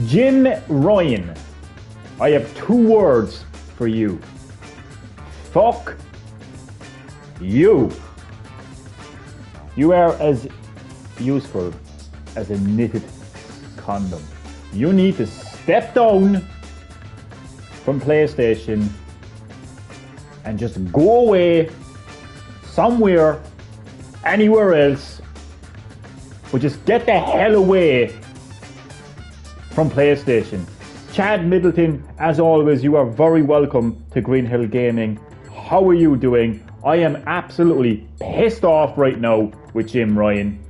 Jim Ryan, I have two words for you. Fuck you. You are as useful as a knitted condom. You need to step down from PlayStation and just go away somewhere, anywhere else, but just get the hell away from PlayStation. Chad Middleton, as always, you are very welcome to Greenhill Gaming. How are you doing? I am absolutely pissed off right now with Jim Ryan.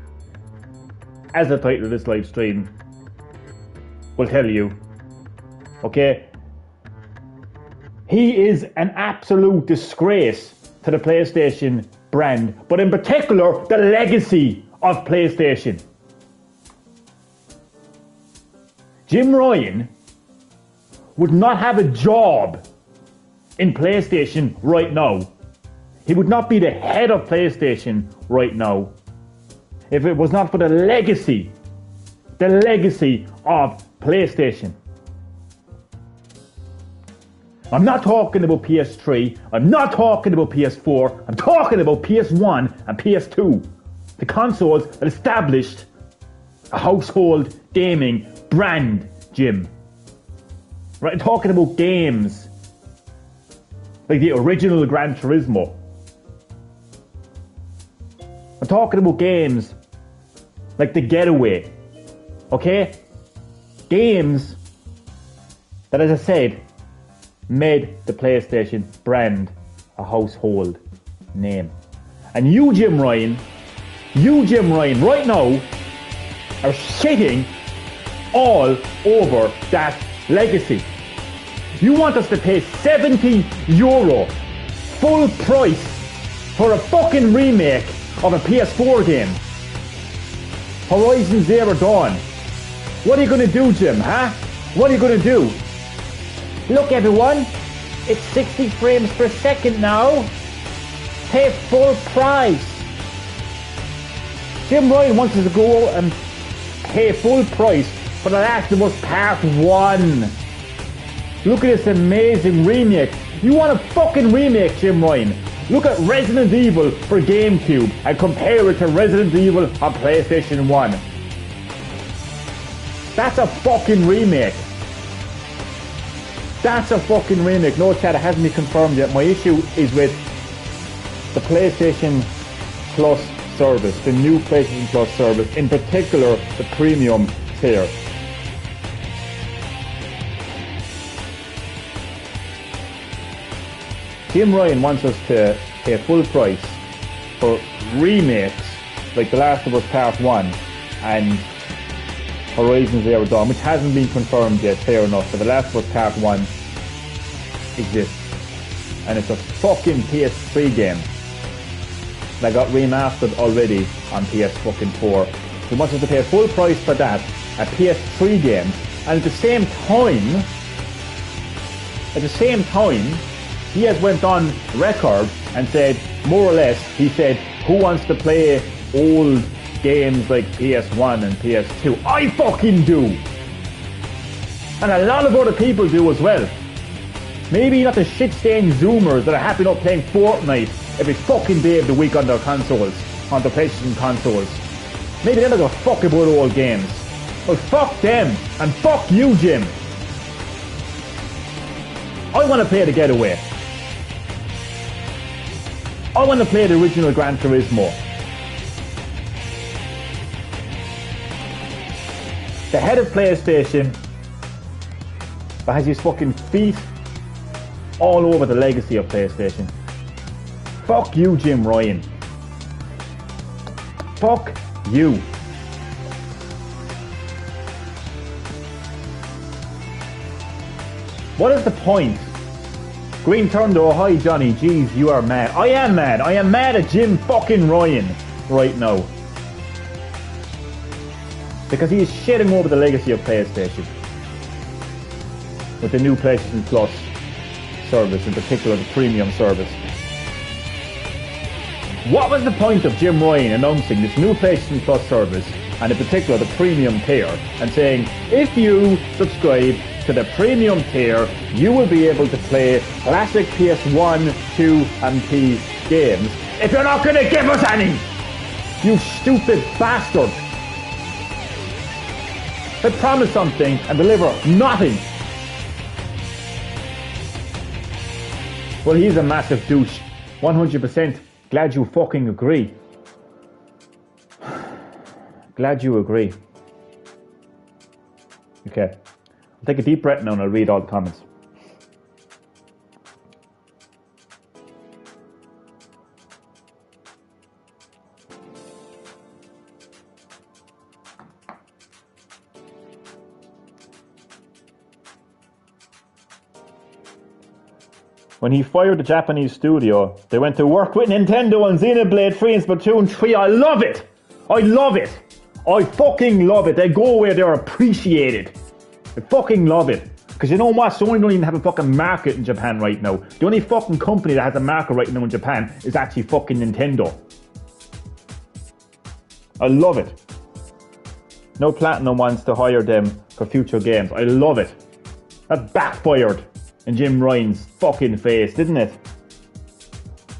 As the title of this live stream will tell you. Okay? He is an absolute disgrace to the PlayStation brand, but in particular, the legacy of PlayStation. Jim Ryan would not have a job in PlayStation right now. He would not be the head of PlayStation right now if it was not for the legacy of PlayStation. I'm not talking about PS3, I'm not talking about PS4, I'm talking about PS1 and PS2. The consoles that established a household gaming brand, Jim. Right, I'm talking about games like the original Gran Turismo. I'm talking about games like The Getaway. Okay? Games that, as I said, made the PlayStation brand a household name. And you, Jim Ryan, right now are shitting all over that legacy. You want us to pay €70 full price for a fucking remake of a PS4 game, Horizon Zero Dawn. What are you going to do, Jim, huh? What are you going to do? Look, everyone, it's 60 frames per second now. Pay full price. Jim Ryan wants us to go and pay full price for The Last of Us Part 1. Look at this amazing remake. You want a fucking remake, Jim Ryan? Look at Resident Evil for GameCube and compare it to Resident Evil on PlayStation 1. That's a fucking remake. That's a fucking remake. No, Chad, it hasn't been confirmed yet. My issue is with the PlayStation Plus service, the new PlayStation Plus service, in particular the premium tier. Jim Ryan wants us to pay full price for remakes like The Last of Us Part 1 and Horizon Zero Dawn, which hasn't been confirmed yet, fair enough, but The Last of Us Part 1 exists. And it's a fucking PS3 game that got remastered already on PS4. He wants us to pay full price for that, a PS3 game, and at the same time, he has went on record and said, more or less, he said, who wants to play old games like PS1 and PS2? I fucking do! And a lot of other people do as well. Maybe not the shit-stained Zoomers that are happy not playing Fortnite every fucking day of the week on their consoles, on their PlayStation consoles. Maybe they don't give a fuck about old games. But fuck them, and fuck you, Jim. I want to play The Getaway. I want to play the original Gran Turismo. The head of PlayStation that has his fucking feet all over the legacy of PlayStation. Fuck you, Jim Ryan. Fuck you. What is the point? Green Thunder, oh hi Johnny, jeez, you are mad. I am mad. I am mad at Jim fucking Ryan right now. Because he is shitting over the legacy of PlayStation. With the new PlayStation Plus service, in particular the premium service. What was the point of Jim Ryan announcing this new PlayStation Plus service and in particular the premium tier, and saying, if you subscribe to the premium tier, you will be able to play classic PS1, 2 and P games if you're not going to give us any! You stupid bastard! They promise something and deliver nothing! Well, he's a massive douche. 100%. Glad you fucking agree. Glad you agree. Okay. I'll take a deep breath now and I'll read all the comments. When he fired the Japanese studio, they went to work with Nintendo on Xenoblade 3 and Splatoon 3. I love it! I love it! I fucking love it. They go where they're appreciated. I fucking love it. Because you know what? Sony don't even have a fucking market in Japan right now. The only fucking company that has a market right now in Japan is actually fucking Nintendo. I love it. No Platinum wants to hire them for future games. I love it. That backfired in Jim Ryan's fucking face, didn't it?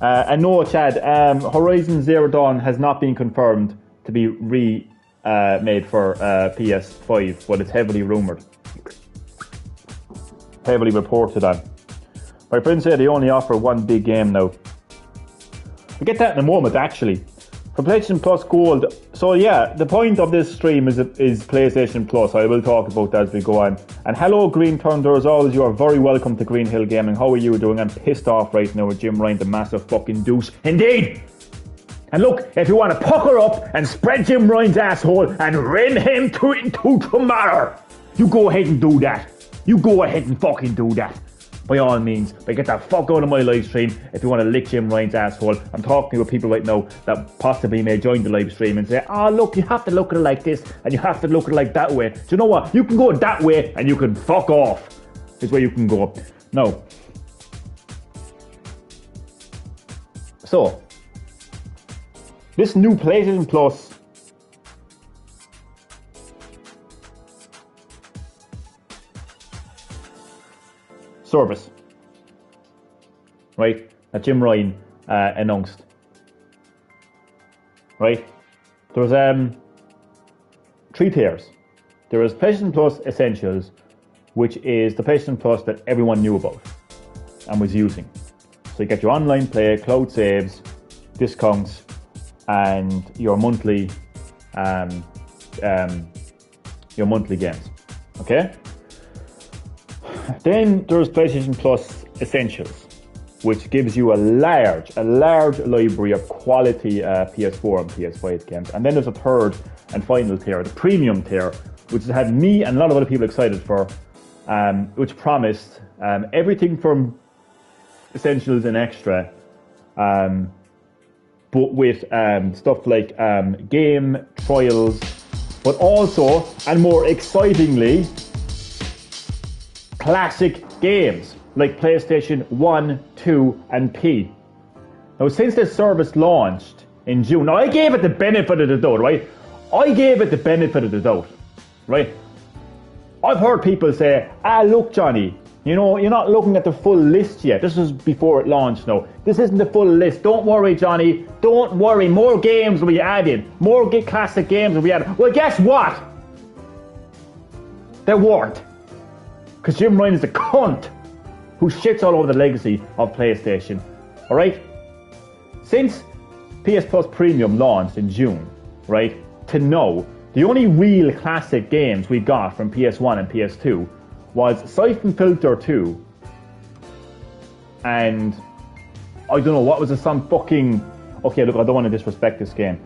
And no, Chad, Horizon Zero Dawn has not been confirmed to be made for PS5, but it's heavily rumoured. Heavily reported on. My friends say they only offer one big game now. We'll get that in a moment, actually. For PlayStation Plus Gold, so yeah, the point of this stream is PlayStation Plus. I will talk about that as we go on. And hello, Green Thunder, as always, you are very welcome to Green Hill Gaming. How are you doing? I'm pissed off right now with Jim Ryan, the massive fucking douche. Indeed! And look, if you want to pucker up and spread Jim Ryan's asshole and rend him into tomorrow, you go ahead and do that. You go ahead and fucking do that. By all means, but get the fuck out of my live stream if you want to lick Jim Ryan's asshole. I'm talking with people right now that possibly may join the live stream and say, oh look, you have to look at it like this and you have to look at it like that way. Do you know what? You can go that way and you can fuck off. Is where you can go. No. So, this new PlayStation Plus service, right, that Jim Ryan announced, right? There's 3 tiers. There is PlayStation Plus Essentials, which is the PlayStation Plus that everyone knew about and was using. So you get your online play, cloud saves, discounts, and your monthly games. Okay. Then there's PlayStation Plus Essentials, which gives you a large library of quality PS4 and PS5 games. And then there's a third and final tier, the premium tier, which has had me and a lot of other people excited for, which promised everything from Essentials and Extra, but with stuff like game trials, but also, and more excitingly, classic games like PlayStation 1, 2 and P. Now since this service launched in June, now I gave it the benefit of the doubt, right? I gave it the benefit of the doubt, right? I've heard people say, look Johnny, you know, you're not looking at the full list yet. This is before it launched now. This isn't the full list. Don't worry, Johnny. Don't worry. More games will be added. More classic games will be added. Well, guess what? There weren't. Because Jim Ryan is a cunt who shits all over the legacy of PlayStation. Alright? Since PS Plus Premium launched in June, right, to now, the only real classic games we got from PS1 and PS2 was Siphon Filter 2 and I don't know what was it, some fucking... Okay, look, I don't want to disrespect this game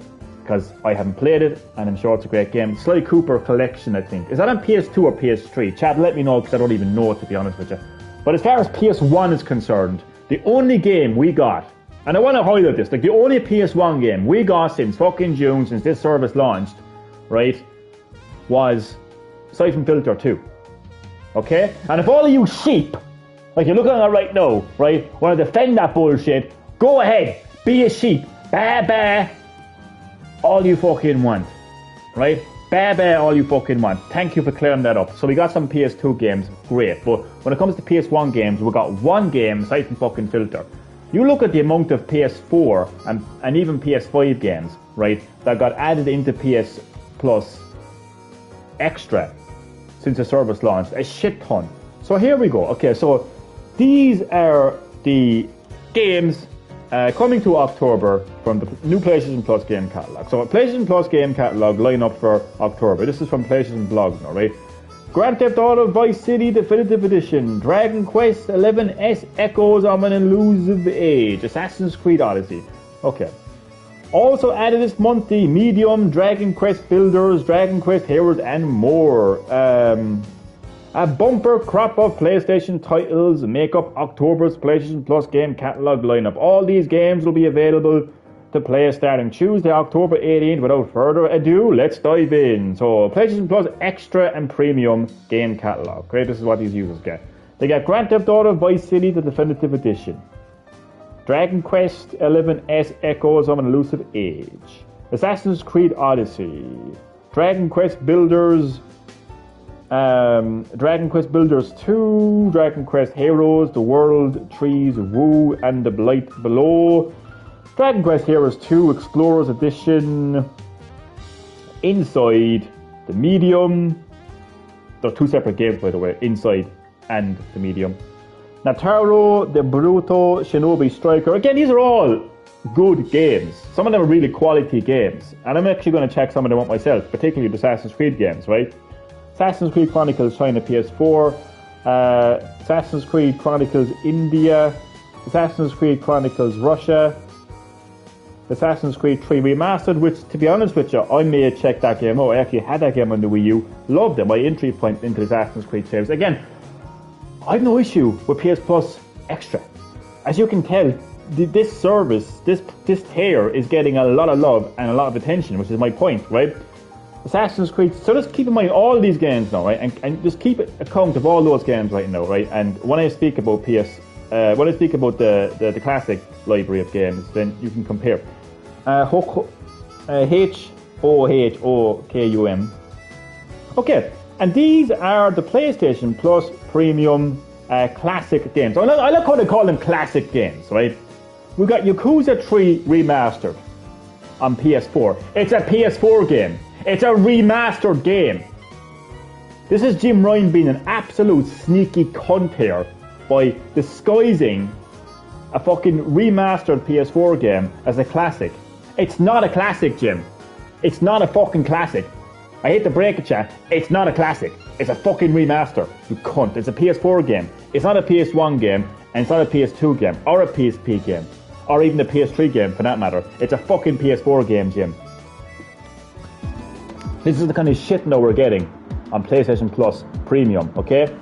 because I haven't played it and I'm sure it's a great game. Sly Cooper Collection, I think. Is that on PS2 or PS3? Chad, let me know because I don't even know it, to be honest with you. But as far as PS1 is concerned, the only game we got, and I want to highlight this, like the only PS1 game we got since fucking June, since this service launched, right, was Siphon Filter 2. Okay? And if all of you sheep, like you're looking at it right now, right, want to defend that bullshit, go ahead, be a sheep. Bah, bah. All you fucking want. Right? Baba all you fucking want. Thank you for clearing that up. So we got some PS2 games, great. But when it comes to PS1 games, we got one game, Siphon fucking Filter. You look at the amount of PS4 and even PS5 games, right, that got added into PS Plus Extra since the service launched. A shit ton. So here we go. Okay, so these are the games coming to October from the new PlayStation Plus game catalog. So PlayStation Plus game catalog line up for October. This is from PlayStation Blog now, right? Grand Theft Auto Vice City Definitive Edition, Dragon Quest XI S Echoes of an Elusive Age, Assassin's Creed Odyssey. Okay. Also added this month the Medium, Dragon Quest Builders, Dragon Quest Heroes and more. A bumper crop of PlayStation titles make up October's PlayStation Plus game catalog lineup. All these games will be available to play starting Tuesday, October 18th. Without further ado, let's dive in. So, PlayStation Plus Extra and Premium game catalog. Great, this is what these users get. They get Grand Theft Auto Vice City, the Definitive Edition. Dragon Quest XI S Echoes of an Elusive Age. Assassin's Creed Odyssey. Dragon Quest Builders... Dragon Quest Builders 2, Dragon Quest Heroes, The World, Trees, Woo, and The Blight Below, Dragon Quest Heroes 2, Explorers Edition, Inside, The Medium, they're two separate games by the way, Inside and The Medium, Nataro, The Bruto, Shinobi Striker. Again, these are all good games. Some of them are really quality games, and I'm actually going to check some of them out myself, particularly the Assassin's Creed games, right? Assassin's Creed Chronicles China PS4, Assassin's Creed Chronicles India, Assassin's Creed Chronicles Russia, Assassin's Creed 3 Remastered, which, to be honest with you, I may have checked that game out. I actually had that game on the Wii U. Loved it. My entry point into Assassin's Creed series. Again, I have no issue with PS Plus Extra. As you can tell, this service, this tier is getting a lot of love and a lot of attention, which is my point, right? Assassin's Creed, so just keep in mind all these games now, right? And just keep account of all those games right now, right? And when I speak about when I speak about the classic library of games, then you can compare. HOHOKUM. Okay, and these are the PlayStation Plus Premium classic games. I like how they call them classic games, right? We got Yakuza 3 Remastered on PS4. It's a PS4 game. It's a remastered game. This is Jim Ryan being an absolute sneaky cunt here by disguising a fucking remastered PS4 game as a classic. It's not a classic, Jim. It's not a fucking classic. I hate to break it, chat. It's not a classic. It's a fucking remaster, you cunt. It's a PS4 game. It's not a PS1 game, and it's not a PS2 game, or a PSP game, or even a PS3 game for that matter. It's a fucking PS4 game, Jim. This is the kind of shit now we're getting on PlayStation Plus Premium, okay?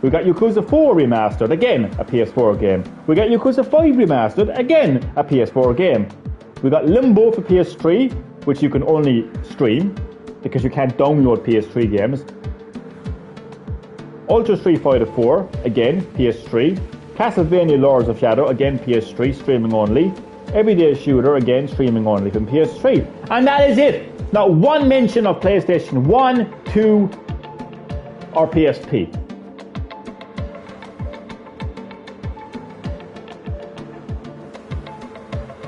We got Yakuza 4 Remastered, again, a PS4 game. We got Yakuza 5 Remastered, again, a PS4 game. We got Limbo for PS3, which you can only stream, because you can't download PS3 games. Ultra Street Fighter 4, again, PS3. Castlevania Lords of Shadow, again, PS3, streaming only. Everyday Shooter, again, streaming only from PS3. And that is it! Not one mention of PlayStation 1, 2, or PSP.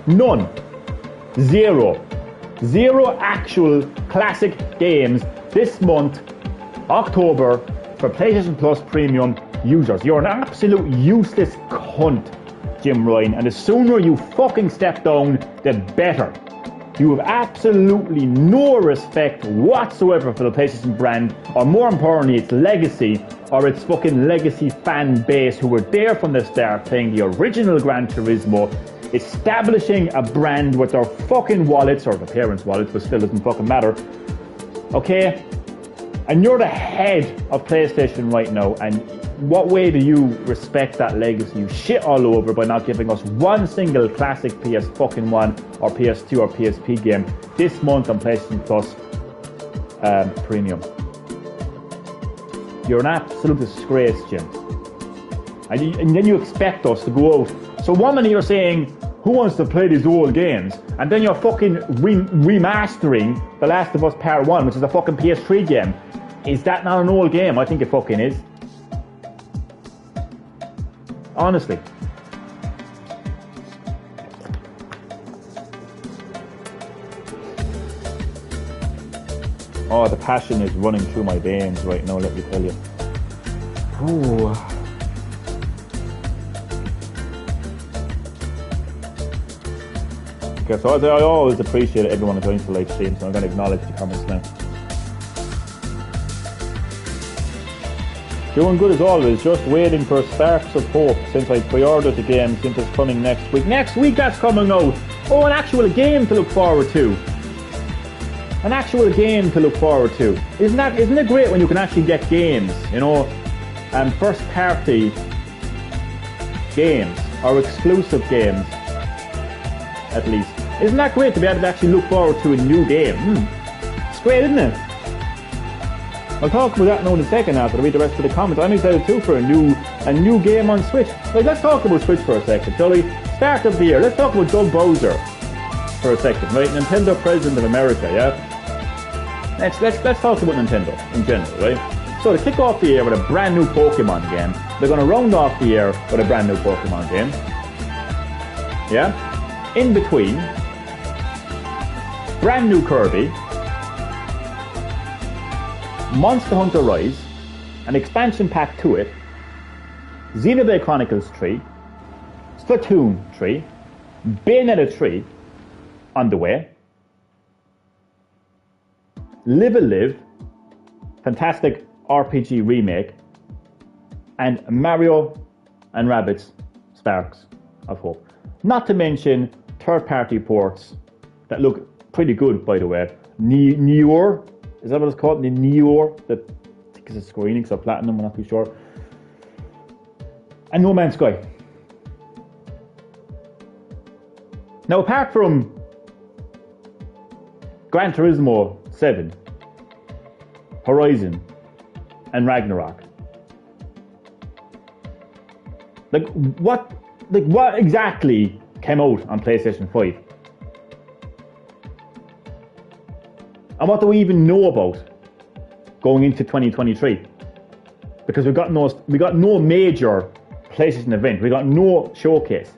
None. Zero. Zero actual classic games this month, October, for PlayStation Plus Premium users. You're an absolute useless cunt, Jim Ryan, and the sooner you fucking step down, the better. You have absolutely no respect whatsoever for the PlayStation brand, or more importantly, its legacy, or its fucking legacy fan base who were there from the start playing the original Gran Turismo, establishing a brand with their fucking wallets, or the parents' wallets, but still doesn't fucking matter. Okay? And you're the head of PlayStation right now, and what way do you respect that legacy? You shit all over by not giving us one single classic PS1 or PS2 or PSP game this month on PlayStation Plus Premium. You're an absolute disgrace, Jim. And then you expect us to go out. So one minute you're saying, who wants to play these old games? And then you're fucking remastering The Last of Us Part 1, which is a fucking PS3 game. Is that not an old game? I think it fucking is. Honestly. Oh, the passion is running through my veins right now, let me tell you. Ooh. Okay, so I always appreciate everyone who joins the live stream, so I'm going to acknowledge the comments now. Doing good as always, just waiting for sparks of hope since I pre-ordered the game since it's coming next week. Next week that's coming out! Oh, an actual game to look forward to! An actual game to look forward to. Isn't it great when you can actually get games, you know, first party games, or exclusive games, at least. Isn't that great to be able to actually look forward to a new game? It's great, isn't it? I'll talk about that now in a second after I read the rest of the comments. I'm excited too for a new game on Switch. Like, let's talk about Switch for a second, shall we? Start of the year, let's talk about Doug Bowser for a second, right? Nintendo President of America, yeah? Let's talk about Nintendo in general, right? So to kick off the year with a brand new Pokemon game, they're going to round off the year with a brand new Pokemon game. Yeah? In between, brand new Kirby, Monster Hunter Rise, an expansion pack to it, Xenoblade Chronicles 3, Splatoon 3, Bayonetta 3 on the way, Live a Live, fantastic RPG remake, and Mario and Rabbids Sparks of Hope. Not to mention third-party ports that look pretty good, by the way. Neor, is that what it's called? The Neor, I think it's a Square Enix or Platinum, I'm not too sure. And No Man's Sky. Now, apart from Gran Turismo 7, Horizon, and Ragnarok, what exactly came out on PlayStation 5? And what do we even know about going into 2023? Because we got no major PlayStation event, we got no showcase.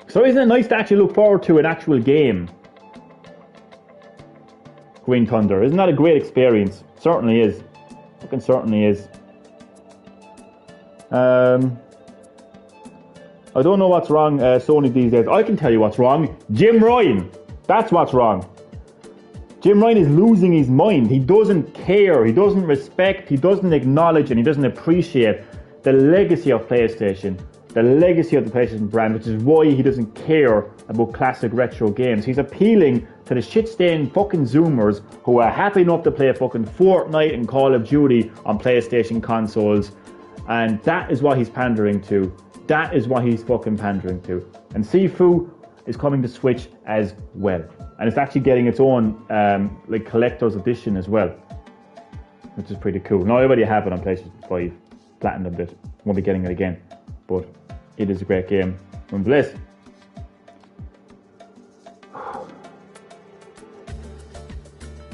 So isn't it nice to actually look forward to an actual game? Green Thunder, isn't that a great experience? Certainly is. Fucking certainly is. I don't know what's wrong, Sony these days. I can tell you what's wrong. Jim Ryan. That's what's wrong. Jim Ryan is losing his mind. He doesn't care. He doesn't respect. He doesn't acknowledge, and he doesn't appreciate the legacy of PlayStation, the legacy of the PlayStation brand, which is why he doesn't care about classic retro games. He's appealing to the shit-stained fucking Zoomers who are happy enough to play fucking Fortnite and Call of Duty on PlayStation consoles, and that is what he's pandering to. That is what he's fucking pandering to. And Sifu is coming to Switch as well. And it's actually getting its own like collector's edition as well, which is pretty cool. Now I already have it on PlayStation 5 Platinum bit. Won't be getting it again, but it is a great game nonetheless.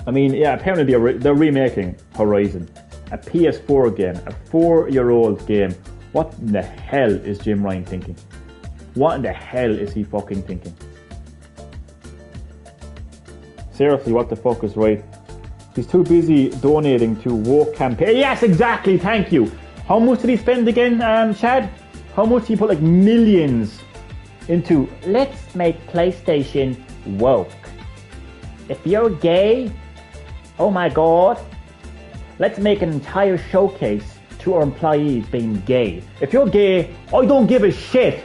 I mean, yeah, apparently they're remaking Horizon, a PS4 game, a 4-year-old game. What in the hell is Jim Ryan thinking? What in the hell is he fucking thinking? Seriously, what the fuck is right? He's too busy donating to woke campaign. Yes, exactly, thank you. How much did he spend again, Chad? How much did he put, like, millions into let's make PlayStation woke? If you're gay, oh my god, let's make an entire showcase to our employees being gay. If you're gay, I don't give a shit.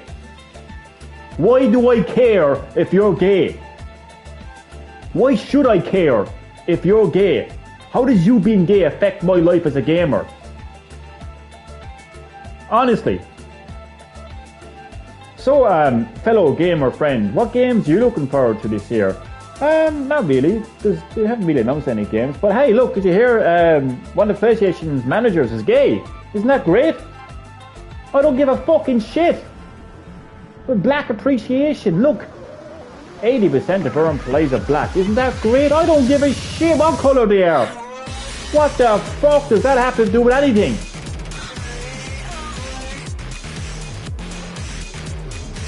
Why do I care if you're gay? Why should I care if you're gay? How does you being gay affect my life as a gamer? Honestly. So, fellow gamer friend, what games are you looking forward to this year? Not really. They haven't really announced any games. But hey, look, did you hear one of PlayStation's managers is gay? Isn't that great? I don't give a fucking shit. But black appreciation, look. 80% of our employees are black. Isn't that great? I don't give a shit what colour they are. What the fuck does that have to do with anything?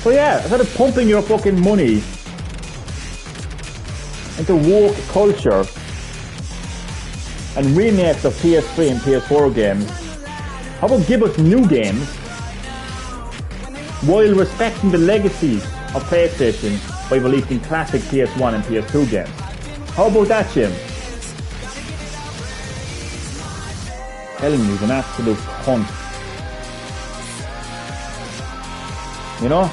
So yeah, instead of pumping your fucking money into woke culture and remakes of PS3 and PS4 games, how about give us new games while respecting the legacy of PlayStation by releasing classic PS1 and PS2 games? How about that, Jim? Telling you, he's an absolute cunt. You know?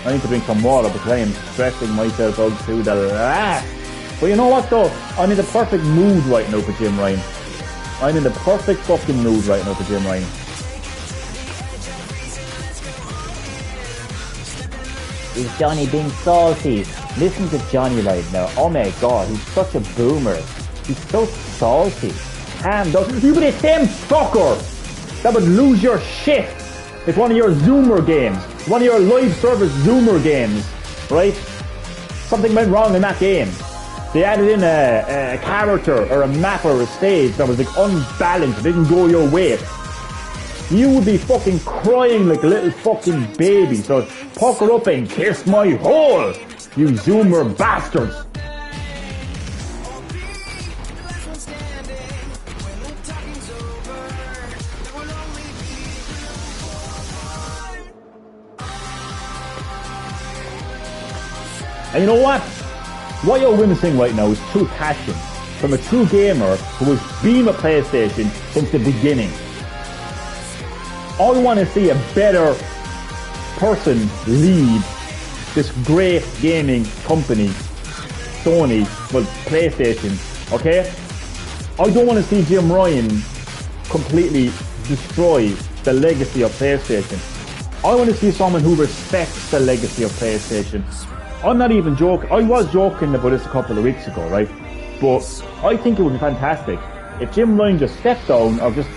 I need to drink some water because I am stressing myself out to the last. But you know what though? I'm in the perfect mood right now for Jim Ryan. I'm in the perfect fucking mood right now for Jim Ryan. Is Johnny being salty? Listen to Johnny right now. Oh my god, he's such a boomer. He's so salty. Calm down. You be the same fucker that would lose your shit if one of your Zoomer games, one of your live service Zoomer games, right? Something went wrong in that game. They added in a character or a map or a stage that was like unbalanced, didn't go your way. You would be fucking crying like a little fucking baby. So pucker up and kiss my hole, you Zoomer bastards. And you know what? What you're witnessing right now is true passion from a true gamer who has been a PlayStation since the beginning. I want to see a better person lead this great gaming company, Sony, well, PlayStation, okay? I don't want to see Jim Ryan completely destroy the legacy of PlayStation. I want to see someone who respects the legacy of PlayStation. I'm not even joking. I was joking about this a couple of weeks ago, right? But I think it would be fantastic if Jim Ryan just stepped down or just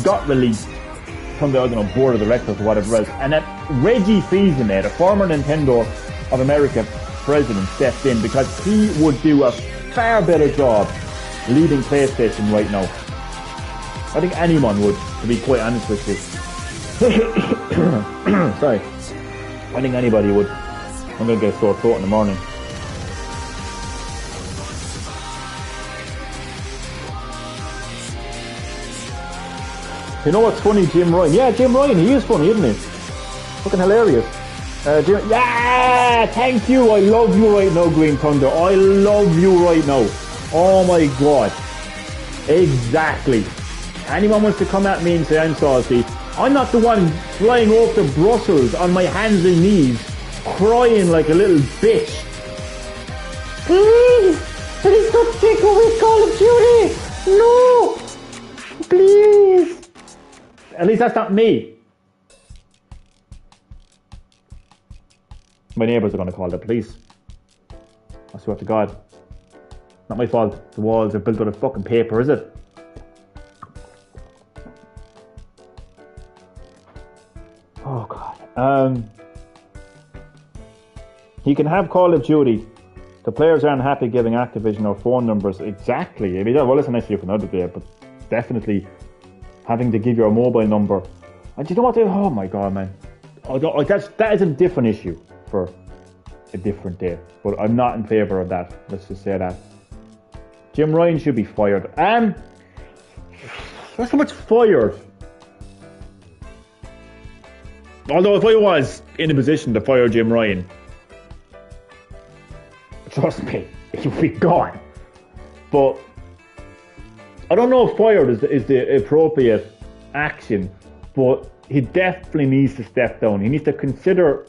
got released from the, I don't know, board of directors or whatever else, and that Reggie Fils-Aimé, the former Nintendo of America president, stepped in, because he would do a far better job leading PlayStation right now. I think anyone would, to be quite honest with you. Sorry. I think anybody would. I'm going to get a sore throat in the morning. You know what's funny, Jim Ryan? Yeah, Jim Ryan, he is funny, isn't he? Fucking hilarious. Yeah, thank you. I love you right now, Green Thunder. I love you right now. Oh my god. Exactly. Anyone wants to come at me and say I'm salty, I'm not the one flying off to Brussels on my hands and knees, crying like a little bitch. Please! Please don't take away Call of Duty! No! Please! At least that's not me. My neighbours are going to call the police. I swear to God. Not my fault. The walls are built out of fucking paper, is it? Oh God. He can have Call of Duty. The players aren't happy giving Activision our phone numbers. Exactly. I mean, well, listen, actually, for another day, but definitely having to give your mobile number. And you know what? Oh my God, man. That is a different issue for a different day. But I'm not in favour of that. Let's just say that. Jim Ryan should be fired. Not so much fired. Although if I was in a position to fire Jim Ryan, trust me, he would be gone. But I don't know if fired is the appropriate action, but he definitely needs to step down. He needs to consider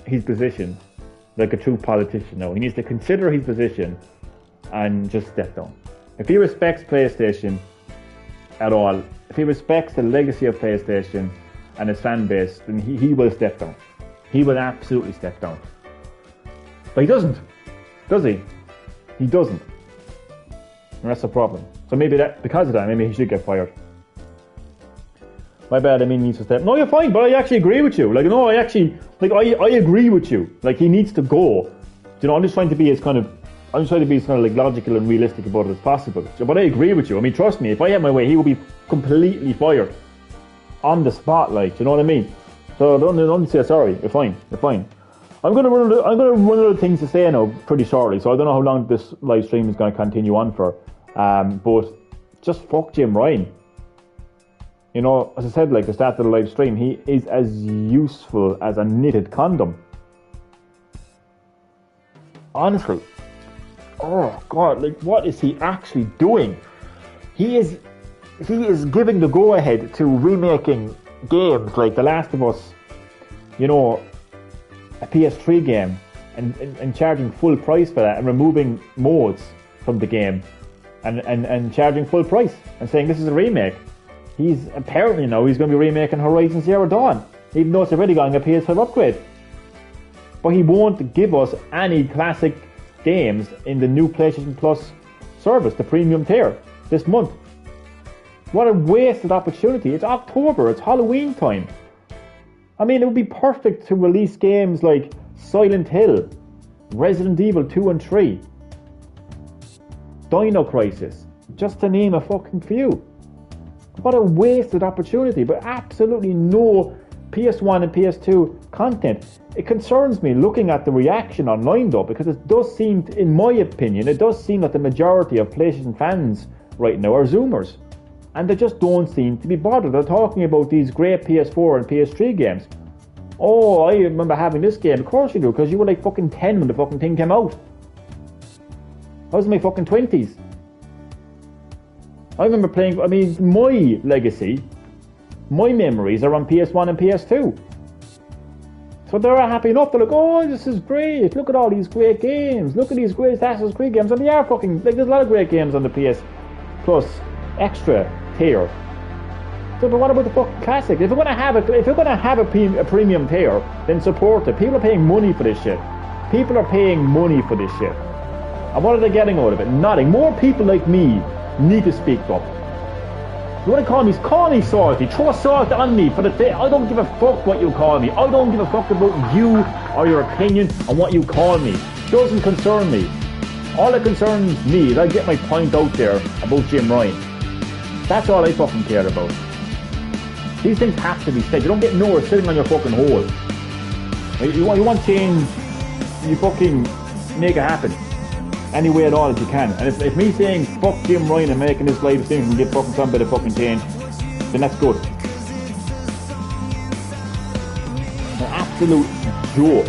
his position like a true politician now. He needs to consider his position and just step down. If he respects PlayStation at all, if he respects the legacy of PlayStation and his fan base, then he will step down. He will absolutely step down. But he doesn't, does he? He doesn't. And that's the problem. So maybe that, because of that, maybe he should get fired. My bad, I mean he needs to step. No, you're fine, but I actually agree with you. Like, no, I actually, like, I agree with you. Like, he needs to go. You know, I'm just trying to be as kind of like logical and realistic about it as possible. But I agree with you. I mean, trust me, if I had my way, he would be completely fired on the spot. Like, you know what I mean? So don't say sorry. You're fine. You're fine. I'm gonna run out of things to say now pretty shortly. So I don't know how long this live stream is going to continue on for. But just fuck Jim Ryan. You know, as I said, like the start of the live stream, he is as useful as a knitted condom. Honestly. Oh God, like what is he actually doing? He is giving the go-ahead to remaking games like The Last of Us, you know, a PS3 game, and charging full price for that and removing modes from the game and charging full price and saying this is a remake. He's apparently now he's going to be remaking Horizon Zero Dawn, even though it's already getting a PS5 upgrade. But he won't give us any classic games in the new PlayStation Plus service, the premium tier, this month. What a wasted opportunity. It's October, it's Halloween time. I mean, it would be perfect to release games like Silent Hill, Resident Evil 2 and 3, Dino Crisis, just to name a fucking few. What a wasted opportunity, but absolutely no PS1 and PS2 content. It concerns me looking at the reaction online though, because it does seem, in my opinion, it does seem that the majority of PlayStation fans right now are Zoomers. And they just don't seem to be bothered. They're talking about these great PS4 and PS3 games. Oh, I remember having this game. Of course you do, because you were like fucking 10 when the fucking thing came out. I was in my fucking 20s. I remember playing, I mean, my legacy, my memories are on PS1 and PS2. So they're happy enough. They're like, oh, this is great. Look at all these great games. Look at these great Assassin's Creed games. And they are fucking, like, there's a lot of great games on the PS Plus extra tier. So, but what about the fucking classic? If you're gonna have a premium tier, then support it. People are paying money for this shit. People are paying money for this shit. And what are they getting out of it? Nothing. More people like me need to speak up. You want to call me salty. Throw salt on me for the day. I don't give a fuck what you call me. I don't give a fuck about you or your opinion on what you call me. It doesn't concern me. All that concerns me is I get my point out there about Jim Ryan. That's all I fucking care about. These things have to be said. You don't get nowhere sitting on your fucking hole. You want change, you fucking make it happen. Any way at all as you can. And if me saying fuck Jim Ryan and making this live stream can get fucking some bit of fucking change, then that's good. An absolute joke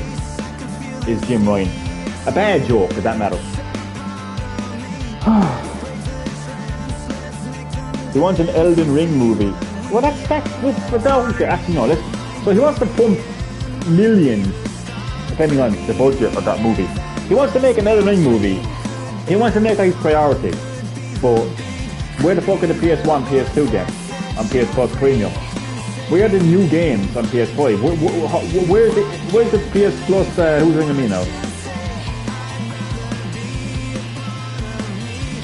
is Jim Ryan. A bad joke for that matter. He wants an Elden Ring movie. Well, that's actually no. So he wants to pump millions, depending on the budget of that movie. He wants to make an Elden Ring movie. He wants to make that his priority. But where the fuck are the PS1, PS2 games on PS Plus Premium? Where are the new games on PS5? Where's the PS Plus? Who's ringing me now?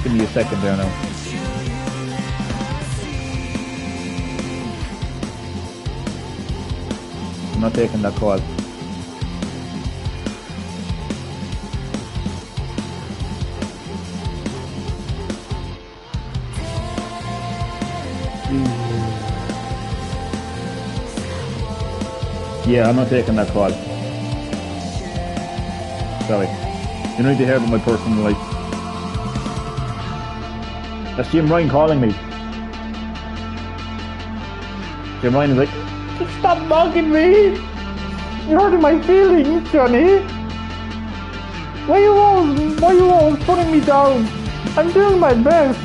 Give me a second there now. I'm not taking that call. Yeah, I'm not taking that call. Sorry. You need to hear about my personal life. That's Jim Ryan calling me. Jim Ryan is like, stop mocking me! You're hurting my feelings, Johnny! Why are you always putting me down? I'm doing my best!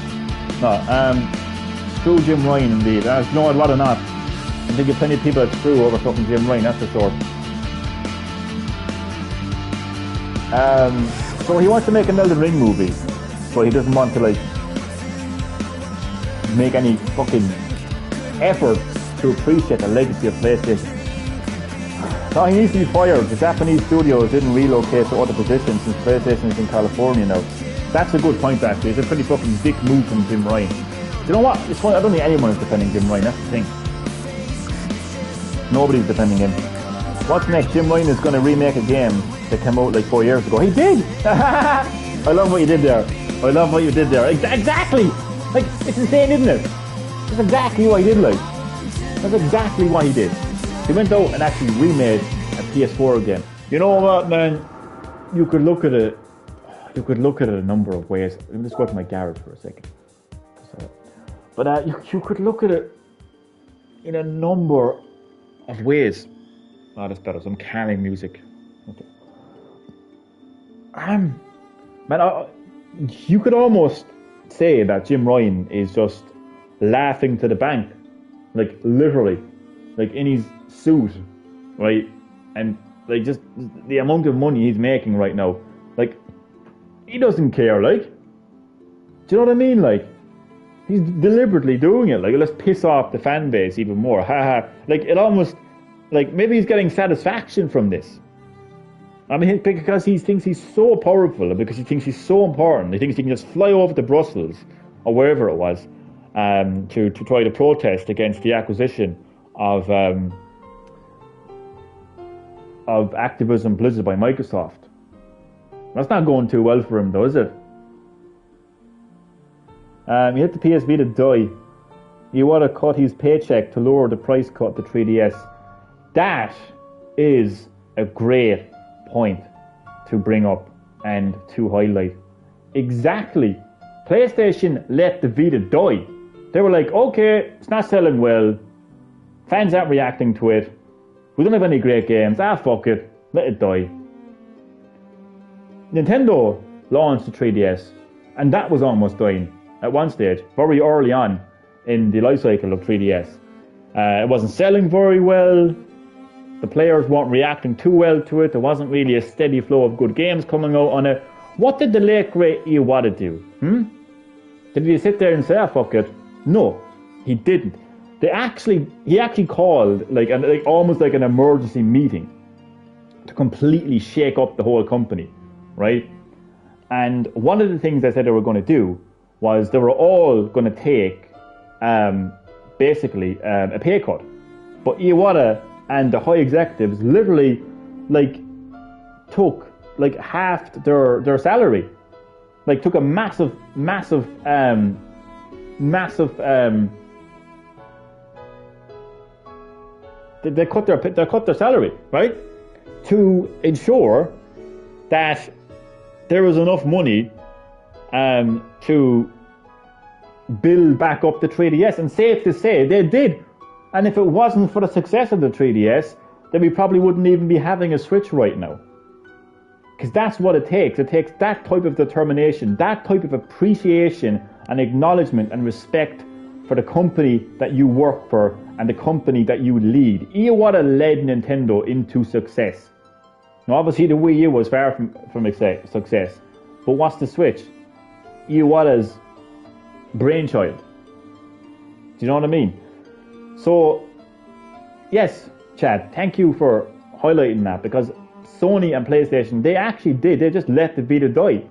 No, screw Jim Ryan indeed. No, I'd rather not. I think there's plenty of people that screw over fucking Jim Ryan, that's for sure. So he wants to make an Elden Ring movie, but he doesn't want to like make any fucking effort to appreciate the legacy of PlayStation. No, he needs to be fired. The Japanese studios didn't relocate to other positions since PlayStation is in California now. That's a good point actually. It's a pretty fucking dick move from Jim Ryan. You know what? It's funny, I don't think anyone is defending Jim Ryan, that's the thing. Nobody's defending him. What's next? Jim Ryan is going to remake a game that came out like 4 years ago. He did! I love what you did there. I love what you did there. Exactly! Like, it's insane, isn't it? That's exactly what he did, like. That's exactly what he did. He went out and actually remade a PS4 game. You know what, man? You could look at it. You could look at it a number of ways. Let me just go to my garage for a second. But you could look at it in a number of ways. Oh, that's better. Some calming music. Okay. Man, you could almost say that Jim Ryan is just laughing to the bank, like literally, like in his suit, right? And like just the amount of money he's making right now, like he doesn't care. Like, do you know what I mean? Like, he's deliberately doing it. Like, let's piss off the fan base even more. Haha. Like, it almost, like, maybe he's getting satisfaction from this. I mean, because he thinks he's so powerful, because he thinks he's so important. He thinks he can just fly over to Brussels, or wherever it was, to try to protest against the acquisition of Activision Blizzard by Microsoft. That's not going too well for him, though, is it? He hit the PS Vita die. He would have cut his paycheck to lower the price cut to 3DS. That is a great point to bring up and to highlight. Exactly. PlayStation let the Vita die. They were like, okay, it's not selling well. Fans aren't reacting to it. We don't have any great games. Fuck it. Let it die. Nintendo launched the 3DS, and that was almost dying at one stage, very early on in the life cycle of 3DS. It wasn't selling very well. The players weren't reacting too well to it. There wasn't really a steady flow of good games coming out on it. What did the late great Iwata do? Did he sit there and say, fuck it? No, he didn't. He actually called like almost like an emergency meeting to completely shake up the whole company, right? And one of the things they said they were going to do was they were all going to take basically a pay cut. But Iwata and the high executives literally took half their salary, took a massive they cut their salary, right, to ensure that there was enough money to build back up the 3DS. And safe to say, they did. And if it wasn't for the success of the 3DS, then we probably wouldn't even be having a Switch right now. Because that's what it takes. It takes that type of determination, that type of appreciation and acknowledgement and respect for the company that you work for and the company that you lead. Iwata led Nintendo into success. Now, obviously, the Wii U was far from success. But what's the Switch? Iwata's brainchild. Do you know what I mean? So, yes, Chad, thank you for highlighting that, because Sony and PlayStation, they actually did. They just let the Vita die.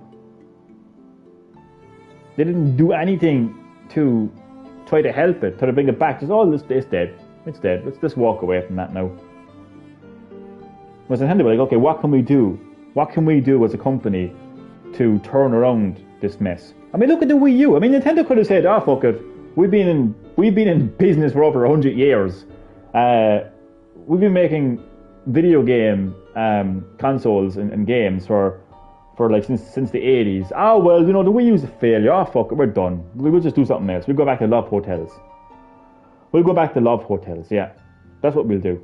They didn't do anything to try to help it, try to bring it back. Just, it's dead. It's dead. Let's just walk away from that now. Whereas Nintendo were like, okay, what can we do? What can we do as a company to turn around this mess? I mean, look at the Wii U. I mean, Nintendo could have said, fuck it. We've been in business for over 100 years. We've been making video game consoles and games for since the 80s. Well, the Wii U's a failure. Fuck it, we're done. We'll just do something else. We'll go back to Love Hotels. Yeah, that's what we'll do.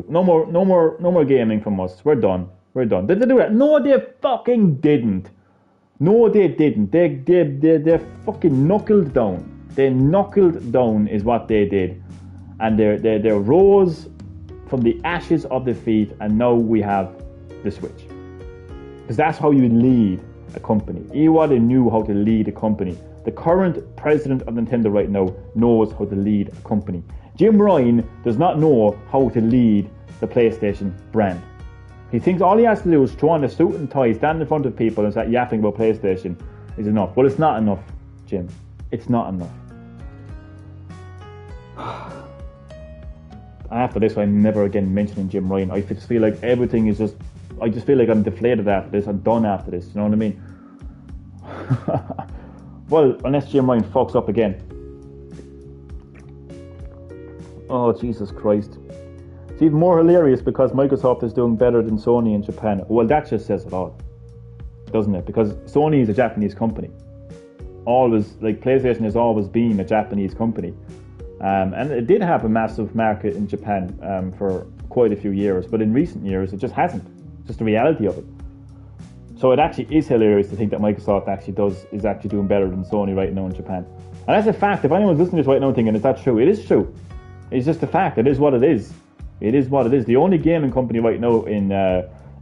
No more gaming from us. We're done. Did they do that? No, they fucking didn't. They fucking knuckled down. They knuckled down is what they did, and they rose from the ashes of defeat, and now we have the Switch. Because that's how you lead a company. Iwata knew how to lead a company. The current president of Nintendo right now knows how to lead a company. Jim Ryan does not know how to lead the PlayStation brand. He thinks all he has to do is throw on a suit and tie, stand in front of people and start yapping about PlayStation is enough. Well, it's not enough, Jim. It's not enough. after this, I'm never again mentioning Jim Ryan. I just feel like everything is just. I just feel like I'm deflated after this. I'm done after this. You know what I mean? Well, unless Jim Ryan fucks up again. Oh, Jesus Christ. It's even more hilarious because Microsoft is doing better than Sony in Japan. Well, that just says it all, doesn't it? Because Sony is a Japanese company. Always, like, PlayStation has always been a Japanese company. And it did have a massive market in Japan for quite a few years, but in recent years it just hasn't. Just the reality of it. So it actually is hilarious to think that Microsoft is actually doing better than Sony right now in Japan. And that's a fact. If anyone's listening to this right now thinking, is that true? It is true. It's just a fact. It is what it is. It is what it is. The only gaming company right now in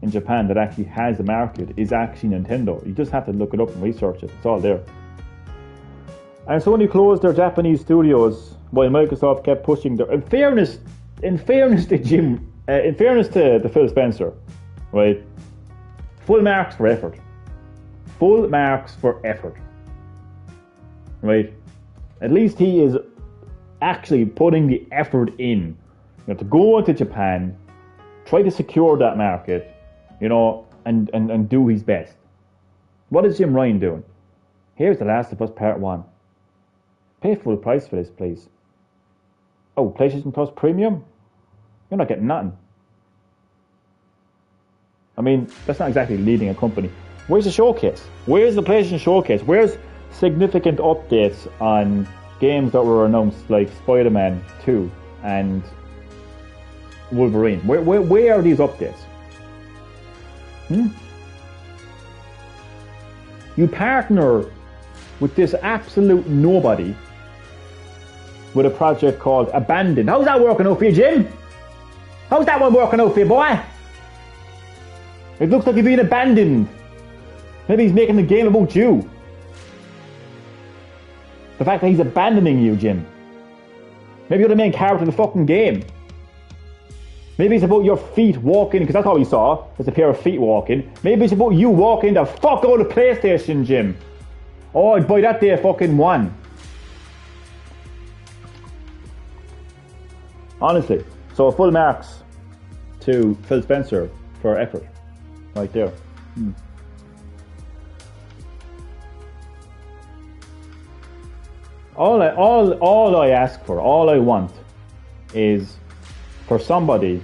Japan that actually has a market is actually Nintendo. You just have to look it up and research it. It's all there. And Sony closed their Japanese studios while Microsoft kept pushing their. In fairness to Phil Spencer, right? Full marks for effort. Full marks for effort. Right? At least he is actually putting the effort in. You know, to go to Japan, try to secure that market, you know, and do his best. What is Jim Ryan doing? Here's The Last of Us Part 1. Pay full price for this, please. Oh, PlayStation Plus Premium? You're not getting nothing. I mean, that's not exactly leading a company. Where's the showcase? Where's the PlayStation Showcase? Where's significant updates on games that were announced like Spider-Man 2 and Wolverine? Where are these updates? You partner with this absolute nobody with a project called Abandon. How's that working out for you, Jim? How's that one working out for you, boy? It looks like you're being abandoned. Maybe he's making the game about you. The fact that he's abandoning you, Jim. Maybe you're the main character of the fucking game. Maybe it's about your feet walking, because that's all we saw. There's a pair of feet walking. Maybe it's about you walking the fuck out of PlayStation, Jim. Oh, I'd buy that day fucking one. Honestly. So full marks to Phil Spencer for effort. Right there. All I ask for, all I want is for somebody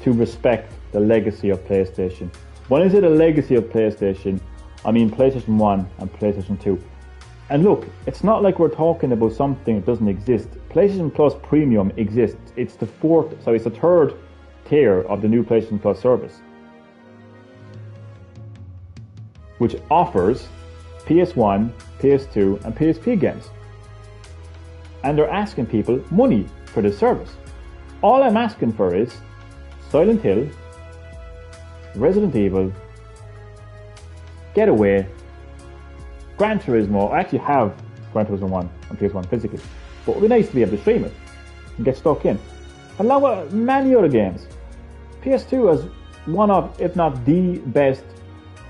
to respect the legacy of PlayStation. When I say the legacy of PlayStation, I mean PlayStation 1 and PlayStation 2. And look, it's not like we're talking about something that doesn't exist. PlayStation Plus Premium exists. It's the third tier of the new PlayStation Plus service, which offers PS1, PS2 and PSP games. And they're asking people money for this service. All I'm asking for is Silent Hill, Resident Evil, Getaway, Gran Turismo. I actually have Gran Turismo 1 on PS1 physically, but it would be nice to be able to stream it and get stuck in. Along with many other games. PS2 has one of, if not the best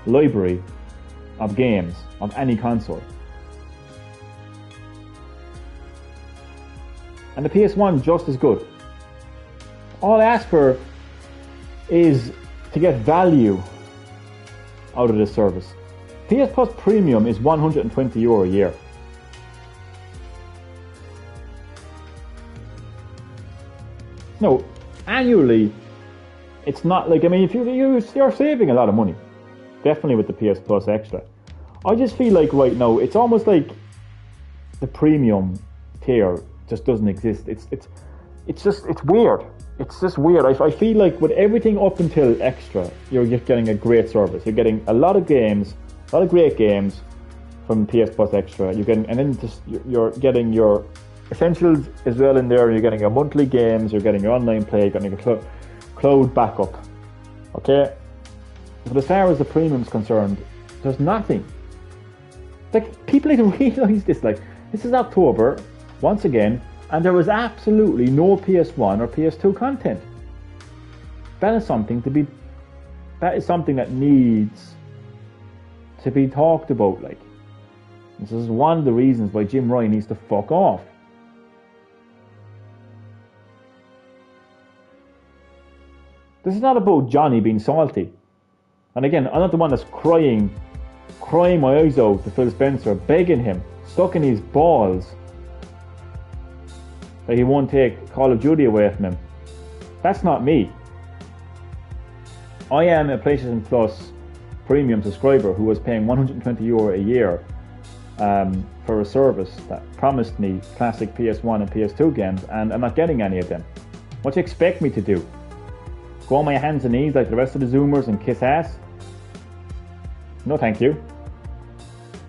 library of games of any console. And the PS1 just as good. All I ask for is to get value out of this service. PS Plus Premium is €120 a year. No, annually, it's not like, I mean, if you're saving a lot of money, definitely with the PS Plus Extra. I just feel like right now, it's almost like the premium tier just doesn't exist. It's weird. It's just weird. I feel like with everything up until Extra, you're just getting a great service. You're getting a lot of games, a lot of great games from PS Plus Extra. You're getting your essentials as well in there. You're getting your monthly games. You're getting your online play. You're getting your cloud backup. Okay, but as far as the premium's concerned, there's nothing. Like, people need to realise this. Like, this is October once again, and there was absolutely no PS1 or PS2 content. That is something that needs to be talked about. Like, this is one of the reasons why Jim Ryan needs to fuck off. This is not about Johnny being salty. And again, I'm not the one that's crying my eyes out to Phil Spencer, begging him, sucking his balls, that he won't take Call of Duty away from him. That's not me. I am a PlayStation Plus premium subscriber who was paying €120 a year for a service that promised me classic PS1 and PS2 games, and I'm not getting any of them. What do you expect me to do? Go on my hands and knees like the rest of the Zoomers and kiss ass? No thank you.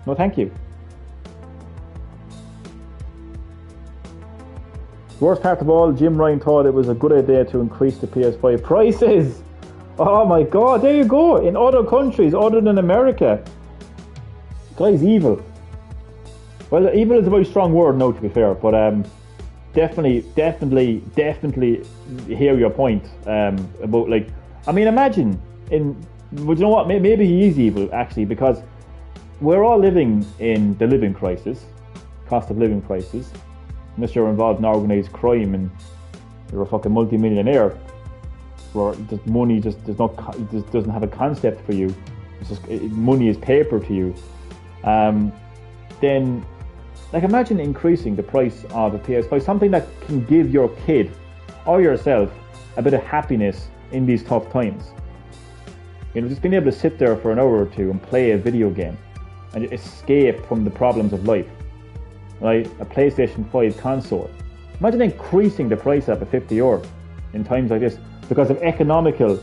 No thank you. The worst part of all, Jim Ryan thought it was a good idea to increase the PS5 prices. Oh my god, there you go. In other countries other than America. The guy's evil. Well, evil is a very strong word now, to be fair, but definitely hear your point about, like, I mean, imagine but you know what, maybe he is evil actually, because we're all living in the living crisis, cost of living crisis. Unless you're involved in organised crime and you're a fucking multi-millionaire, where money just doesn't have a concept for you. It's just, money is paper to you. Then, like, imagine increasing the price of a PS5, something that can give your kid or yourself a bit of happiness in these tough times. You know, just being able to sit there for an hour or two and play a video game and escape from the problems of life. Right? A PlayStation 5 console. Imagine increasing the price up at €50 in times like this because of economical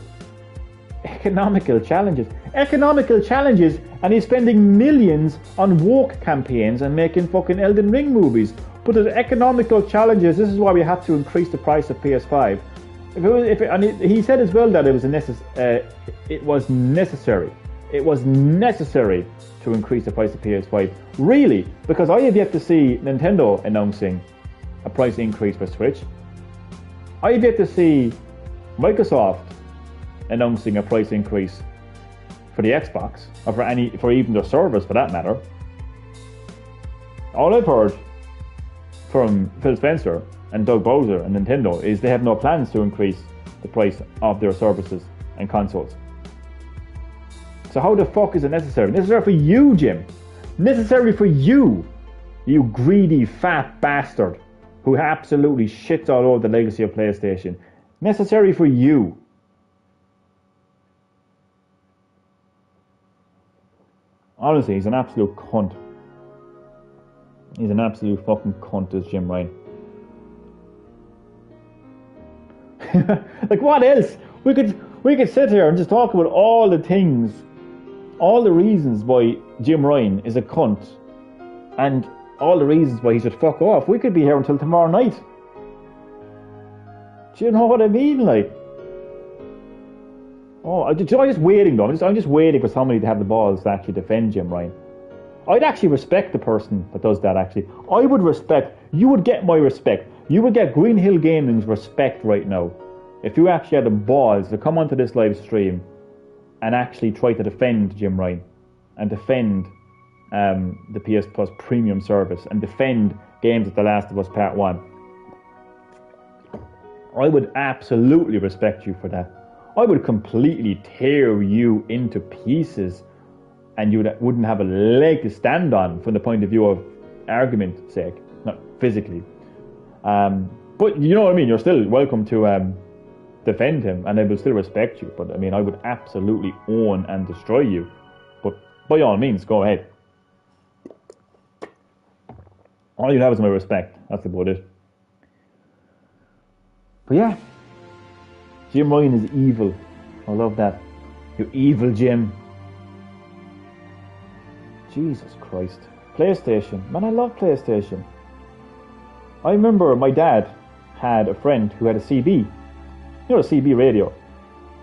challenges. Economical challenges, and he's spending millions on woke campaigns and making fucking Elden Ring movies. But there's economical challenges. This is why we have to increase the price of PS5. He said as well that it was necessary. It was necessary to increase the price of PS5. Really? Because I have yet to see Nintendo announcing a price increase for Switch. I have yet to see Microsoft announcing a price increase for the Xbox, or for even their servers for that matter. All I've heard from Phil Spencer and Doug Bowser and Nintendo is they have no plans to increase the price of their services and consoles. So how the fuck is it necessary? Necessary for you, Jim. Necessary for you, you greedy fat bastard who absolutely shits all over the legacy of PlayStation. Necessary for you. Honestly, he's an absolute cunt. He's an absolute fucking cunt, is Jim Ryan. Like, what else? We could sit here and just talk about all the things, all the reasons why Jim Ryan is a cunt, and all the reasons why he should fuck off. We could be here until tomorrow night. Do you know what I mean? Like, I'm just waiting though. I'm just waiting for somebody to have the balls to actually defend Jim Ryan. I'd actually respect the person that does that. Actually, I would respect. You would get my respect. You would get Green Hill Gaming's respect right now if you actually had the balls to come onto this live stream and actually try to defend Jim Ryan and defend the PS Plus premium service and defend games like The Last of Us Part 1. I would absolutely respect you for that. I would completely tear you into pieces and you wouldn't have a leg to stand on from the point of view of argument's sake, not physically. But you know what I mean, you're still welcome to defend him and I will still respect you. But I mean, I would absolutely own and destroy you. But by all means, go ahead. All you have is my respect. That's about it. But yeah, Jim Ryan is evil. I love that. You evil Jim. Jesus Christ. PlayStation. Man, I love PlayStation. I remember my dad had a friend who had a CB. You know, a CB radio.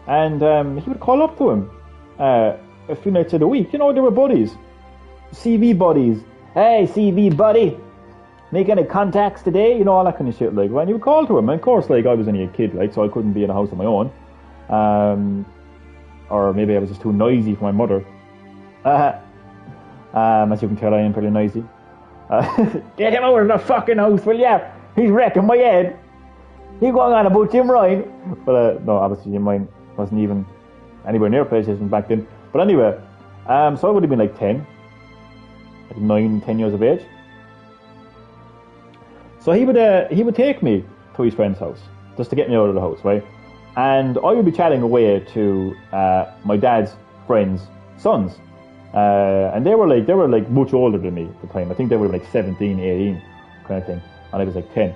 And he would call up to him a few nights of the week. You know, they were buddies. CB buddies. Hey, CB buddy. Make any contacts today? You know, all that kind of shit. Like, when you would call to him. And of course, like, I was only a kid, like, so I couldn't be in a house on my own. Or maybe I was just too noisy for my mother. As you can tell, I am pretty noisy. Get him out of the fucking house, will ya? He's wrecking my head. He's going on about Jim Ryan. But no, obviously Jim Ryan Wasn't even anywhere near PlayStation back then. But anyway, so I would have been like 10, like 9, 10 years of age. So he would take me to his friend's house just to get me out of the house, right? And I would be chatting away to my dad's friends' sons, and they were like much older than me at the time. I think they were like 17, 18 kind of thing, and I was like 10.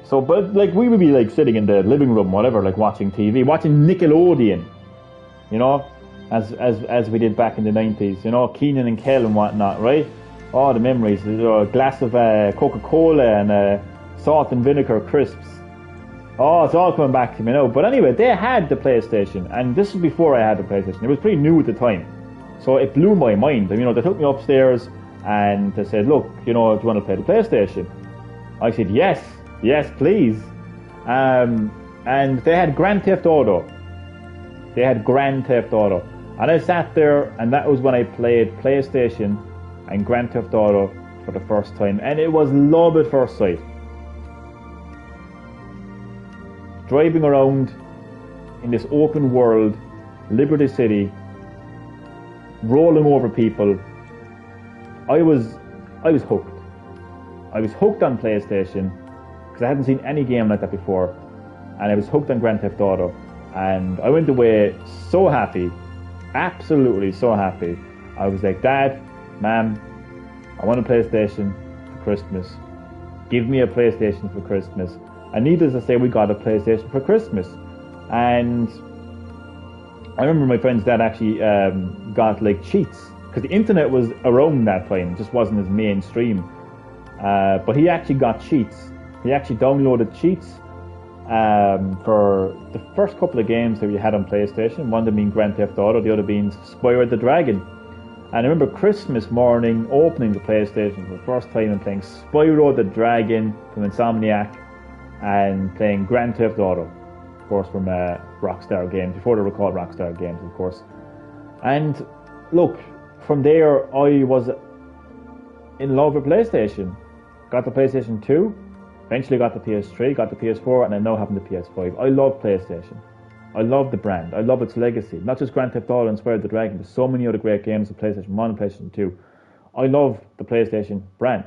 So, but like we would be like sitting in the living room, whatever, like watching TV, watching Nickelodeon, you know, as we did back in the 90s, you know, Keenan and Kel and whatnot, right? Oh, the memories. A glass of Coca-Cola and salt and vinegar crisps. Oh, it's all coming back to me now. But anyway, they had the PlayStation, and this was before I had the PlayStation. It was pretty new at the time, so it blew my mind. You know, they took me upstairs and they said, "Look, you know, do you want to play the PlayStation?" I said, "Yes, please." And they had Grand Theft Auto. And I sat there, and that was when I played PlayStation and Grand Theft Auto for the first time, and it was love at first sight. Driving around in this open world, Liberty City, rolling over people, I was hooked. I was hooked on PlayStation because I hadn't seen any game like that before, and I was hooked on Grand Theft Auto, and I went away so happy, absolutely so happy. I was like, "Dad, Mom, I want a PlayStation for Christmas. Give me a PlayStation for Christmas." And needless to say, we got a PlayStation for Christmas. And I remember my friend's dad actually got like cheats, because the internet was around that time, it just wasn't as mainstream. But he actually got cheats. He actually downloaded cheats for the first couple of games that we had on PlayStation. One of them being Grand Theft Auto, the other being Spyro the Dragon. And I remember Christmas morning opening the PlayStation for the first time and playing Spyro the Dragon from Insomniac and playing Grand Theft Auto, of course, from Rockstar Games, before they were called Rockstar Games, of course. And look, from there I was in love with PlayStation. Got the PlayStation 2, eventually got the PS3, got the PS4, and I now have the PS5. I love PlayStation. I love the brand. I love its legacy. Not just Grand Theft Auto and Spyro the Dragon, there's so many other great games on PlayStation 1 and PlayStation 2. I love the PlayStation brand,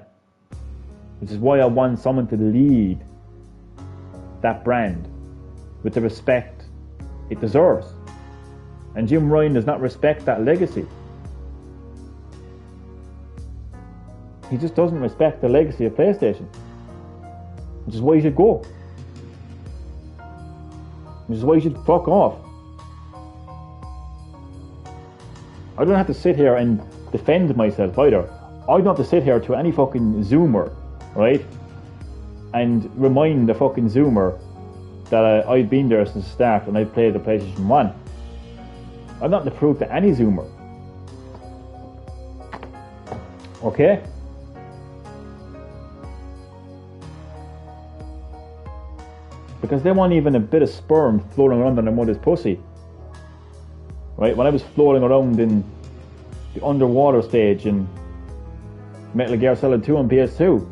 which is why I want someone to lead that brand with the respect it deserves. And Jim Ryan does not respect that legacy. He just doesn't respect the legacy of PlayStation, which is why he should go. Which is why you should fuck off. I don't have to sit here and defend myself either. I don't have to sit here to any fucking Zoomer, right? And remind the fucking Zoomer that I've been there since the start and I played the PlayStation 1. I'm not to prove to any Zoomer. Okay? Because they want even a bit of sperm floating around on their mother's pussy. Right? When I was floating around in the underwater stage in Metal Gear Solid 2 on PS2.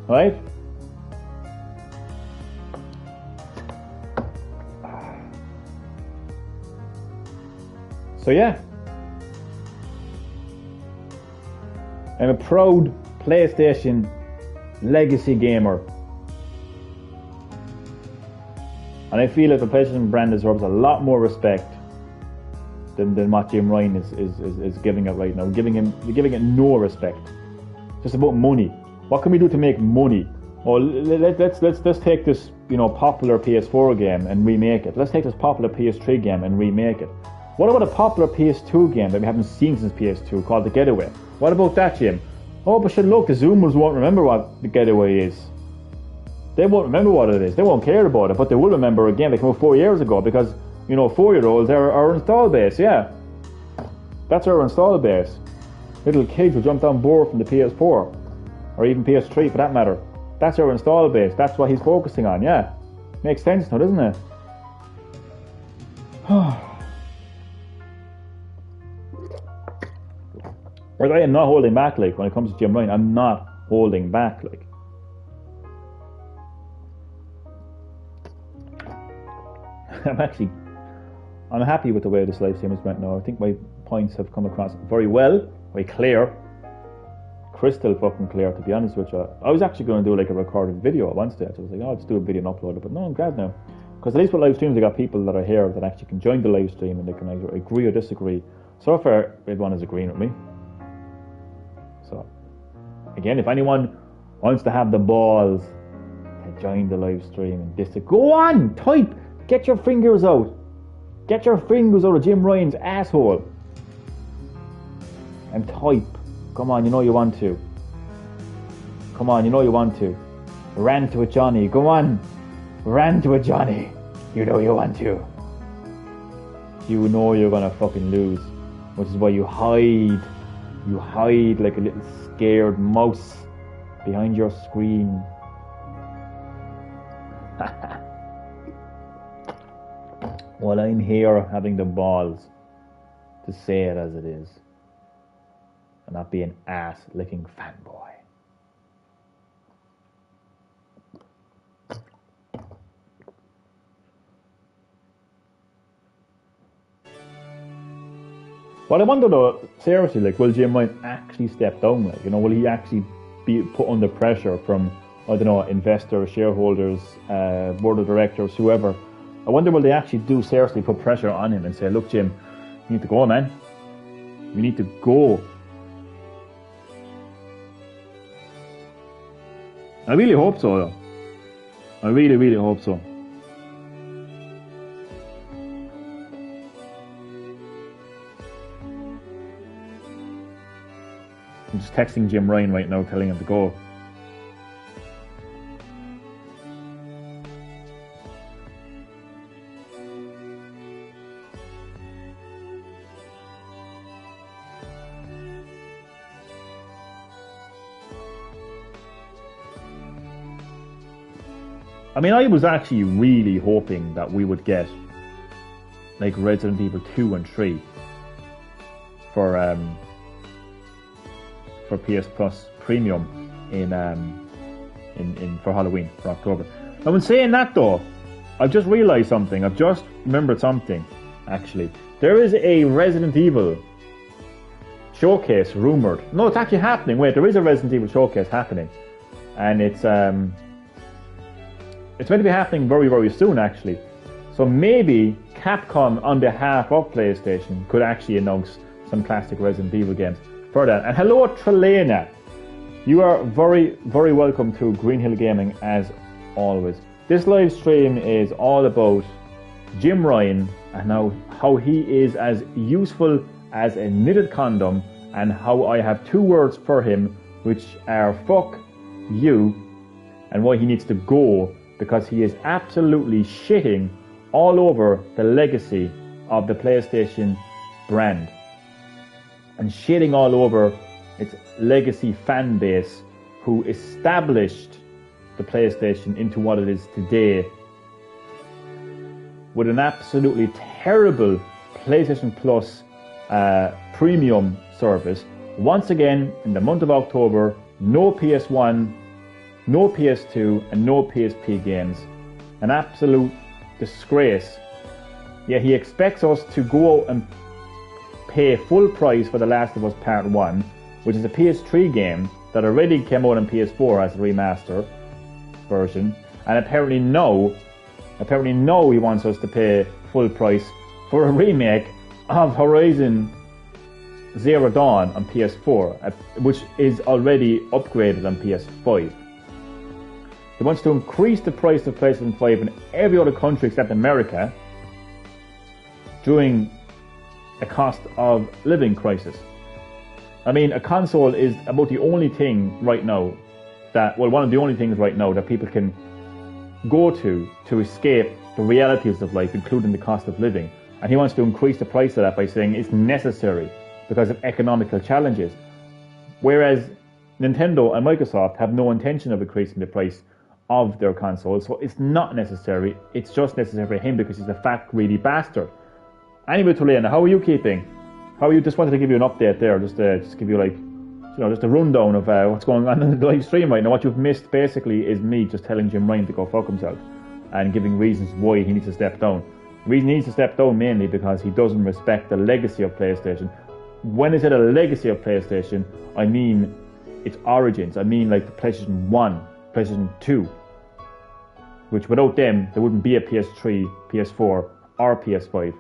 Right? So yeah. I'm a proud PlayStation legacy gamer. And I feel that the PlayStation brand deserves a lot more respect than what Jim Ryan is giving it right now. We're giving it no respect. It's just about money. What can we do to make money? Well, let's take this, you know, popular PS4 game and remake it. Let's take this popular PS3 game and remake it. What about a popular PS2 game that we haven't seen since PS2 called The Getaway? What about that, Jim? Oh, but shit, look, the Zoomers won't remember what The Getaway is. They won't remember what it is. They won't care about it, but they will remember a game that came out 4 years ago because, you know, 4-year-olds are our install base, yeah. That's our install base. Little kids will jump on board from the PS4, or even PS3 for that matter. That's our install base. That's what he's focusing on, yeah. Makes sense now, doesn't it? But I am not holding back, like, when it comes to Jim Ryan. I'm not holding back, like. I'm happy with the way this live stream has went now. I think my points have come across very well, very clear, crystal fucking clear, to be honest with you. I was actually going to do like a recorded video at one stage. I was like, oh, let's do a video and upload it, but no, I'm glad now. Because at least with live streams, I got people that are here that actually can join the live stream and they can either agree or disagree. So far, everyone is agreeing with me. So, again, if anyone wants to have the balls to join the live stream and disagree, go on, type, get your fingers out. Get your fingers out of Jim Ryan's asshole and type. Come on, you know you want to. Come on, you know you want to. Rant to it, Johnny. Go on. Rant to it, Johnny. You know you want to. You know you're gonna fucking lose. Which is why you hide. You hide like a little scared mouse behind your screen. While I'm here having the balls to say it as it is and not be an ass-licking fanboy. Well, I wonder though, seriously, like, will Jim Ryan actually step down? Like, you know, will he actually be put under pressure from, I don't know, investors, shareholders, board of directors, whoever? I wonder will they actually do seriously put pressure on him and say, look, Jim, you need to go, man. You need to go. I really hope so, though. I really, really hope so. I'm just texting Jim Ryan right now, telling him to go. I mean, I was actually really hoping that we would get like Resident Evil 2 and 3 for PS Plus Premium in for Halloween, for October. Now, when saying that though, I've just realised something. I've just remembered something. Actually, there is a Resident Evil showcase rumoured. No, it's actually happening. Wait, there is a Resident Evil showcase happening, and it's meant to be happening very, very soon, actually. So maybe Capcom, on behalf of PlayStation, could actually announce some classic Resident Evil games for that. And hello, Trelena. You are very, very welcome to Green Hill Gaming, as always. This live stream is all about Jim Ryan and how he is as useful as a knitted condom, and how I have two words for him, which are fuck you, and why he needs to go, because he is absolutely shitting all over the legacy of the PlayStation brand and shitting all over its legacy fan base who established the PlayStation into what it is today with an absolutely terrible PlayStation Plus premium service. Once again, in the month of October, no PS1, no PS2 and no PSP games. An absolute disgrace. Yeah, he expects us to go and pay full price for The Last of Us Part 1, which is a PS3 game that already came out on PS4 as a remaster version, and apparently now he wants us to pay full price for a remake of Horizon Zero Dawn on PS4, which is already upgraded on PS5. He wants to increase the price of PlayStation 5 in every other country except America during a cost of living crisis. I mean, a console is about the only thing right now one of the only things right now that people can go to escape the realities of life, including the cost of living. And he wants to increase the price of that by saying it's necessary because of economical challenges. Whereas Nintendo and Microsoft have no intention of increasing the price of their consoles, so it's not necessary. It's just necessary for him because he's a fat, greedy bastard. Anyway, Tulena, how are you keeping? How are you? Just wanted to give you an update there, just give you just a rundown of what's going on in the live stream right now. What you've missed basically is me just telling Jim Ryan to go fuck himself and giving reasons why he needs to step down. He needs to step down mainly because he doesn't respect the legacy of PlayStation. When I say the legacy of PlayStation, I mean its origins. I mean like the PlayStation 1, PlayStation 2, which without them, there wouldn't be a PS3, PS4, or PS5.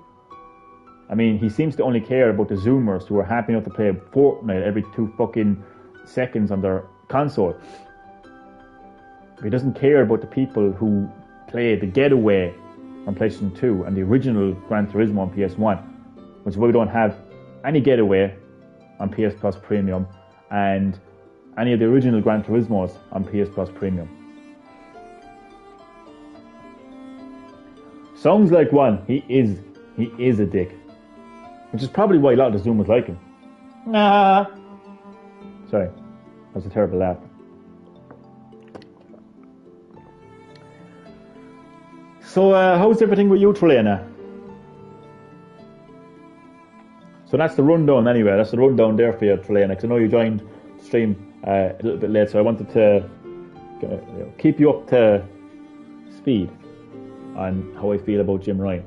I mean, he seems to only care about the Zoomers who are happy enough to play Fortnite every 2 fucking seconds on their console. He doesn't care about the people who play the Getaway on PlayStation 2 and the original Gran Turismo on PS1, which is why we don't have any Getaway on PS Plus Premium and any of the original Gran Turismos on PS Plus Premium. Sounds like one. He is a dick. Which is probably why a lot of the Zoomers like him. Nah. Sorry. That was a terrible laugh. So, how's everything with you, Trelena? So that's the rundown anyway. That's the rundown there for you, Trelena. Because I know you joined the stream a little bit late, so I wanted to keep you up to speed on how I feel about Jim Ryan.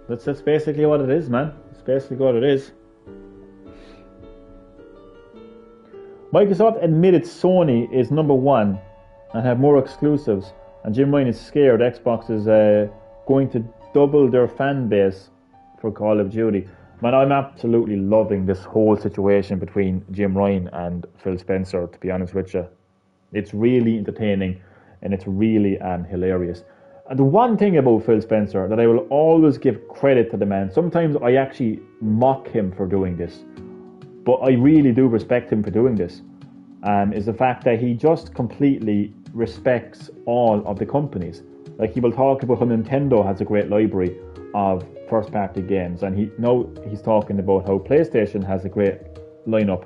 That's basically what it is, man. That's basically what it is. Microsoft admitted Sony is number one and have more exclusives, and Jim Ryan is scared Xbox is going to double their fan base for Call of Duty. Man, I'm absolutely loving this whole situation between Jim Ryan and Phil Spencer, to be honest with you. It's really entertaining and it's really hilarious. And the one thing about Phil Spencer that I will always give credit to the man, sometimes I actually mock him for doing this, but I really do respect him for doing this, is the fact that he just completely respects all of the companies. Like, he will talk about how Nintendo has a great library of first-party games, and he's talking about how PlayStation has a great lineup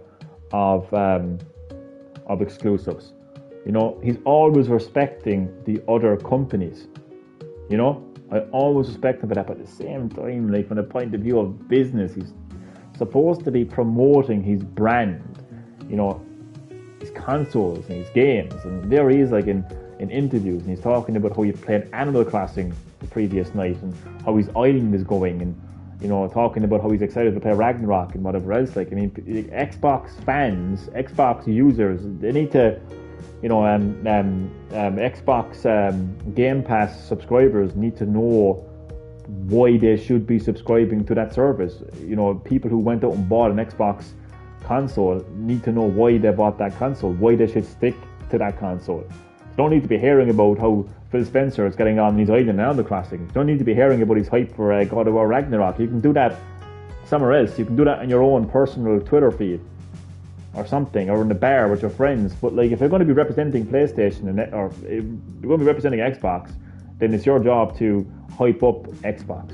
of exclusives. You know, he's always respecting the other companies. You know, I always respect him for that, but at the same time, like, from the point of view of business, he's supposed to be promoting his brand, you know, his consoles and his games. And there he is, like, in interviews, and he's talking about how he played Animal Crossing the previous night and how his island is going, and, you know, talking about how he's excited to play Ragnarok and whatever else. Like, I mean, Xbox fans, Xbox users, they need to, you know, Xbox Game Pass subscribers need to know why they should be subscribing to that service. You know, people who went out and bought an Xbox console need to know why they bought that console, why they should stick to that console. You don't need to be hearing about how Phil Spencer is getting on his island in Animal Crossing. You don't need to be hearing about his hype for God of War Ragnarok. You can do that somewhere else. You can do that in your own personal Twitter feed or something, or in the bar with your friends. But, like, if you're going to be representing PlayStation or if you're going to be representing Xbox, then it's your job to hype up Xbox,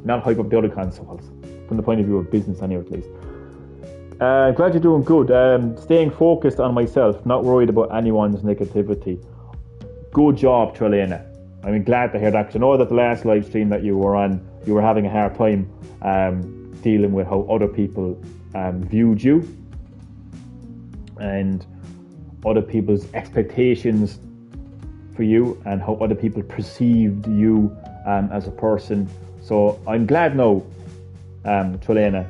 not hype up the other consoles, from the point of view of business anyway, at least. Glad you're doing good. Staying focused on myself, not worried about anyone's negativity. Good job, Trelena. I'm glad to hear that, because I know that the last live stream that you were on, you were having a hard time dealing with how other people viewed you and other people's expectations for you and how other people perceived you as a person. So I'm glad now, Trelena,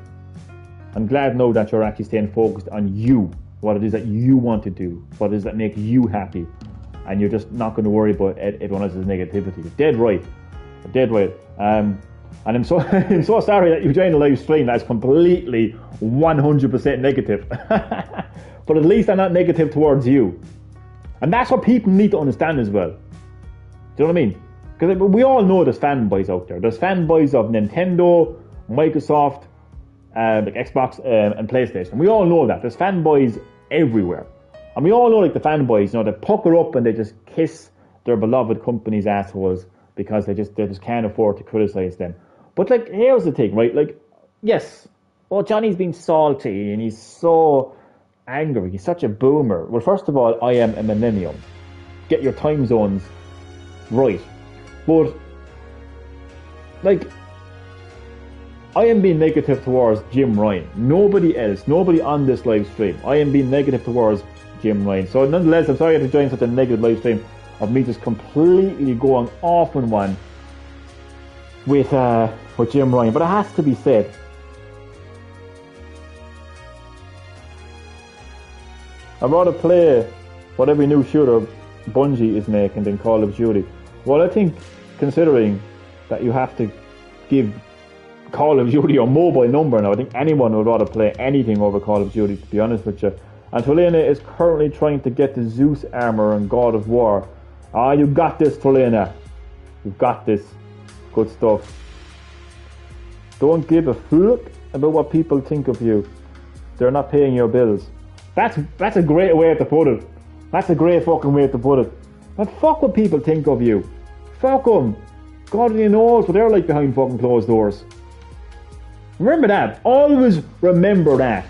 I'm glad now that you're actually staying focused on you, what it is that you want to do, what it is that make you happy, and you're just not going to worry about everyone else's negativity. You're dead right. You're dead right. And I'm so I'm so sorry that you joined the live stream that's completely 100% negative. But at least I'm not negative towards you. And that's what people need to understand as well. Do you know what I mean? Because we all know there's fanboys out there. There's fanboys of Nintendo, Microsoft, like Xbox and PlayStation. We all know that. There's fanboys everywhere. And we all know, like, the fanboys, you know, they pucker up and they just kiss their beloved company's assholes because they just can't afford to criticize them. But, like, here's the thing, right? Like, yes, well, Johnny's been salty and he's so angry. He's such a boomer. Well, first of all, I am a millennium. Get your time zones right. But, like, I am being negative towards Jim Ryan. Nobody else, nobody on this live stream. I am being negative towards Jim Ryan. So nonetheless, I'm sorry I had to join such a negative live stream of me just completely going off on one with Jim Ryan, but it has to be said. I'd rather play whatever new shooter Bungie is making than Call of Duty. Well, I think considering that you have to give Call of Duty your mobile number now, I think anyone would rather play anything over Call of Duty, to be honest with you. And Tulena is currently trying to get the Zeus armor and God of War. Ah, you got this, Tulena. You've got this. Good stuff. Don't give a fuck about what people think of you. They're not paying your bills. That's a great way to put it. That's a great fucking way to put it. But fuck what people think of you. Fuck them. God only knows what they're like behind fucking closed doors. Remember that. Always remember that.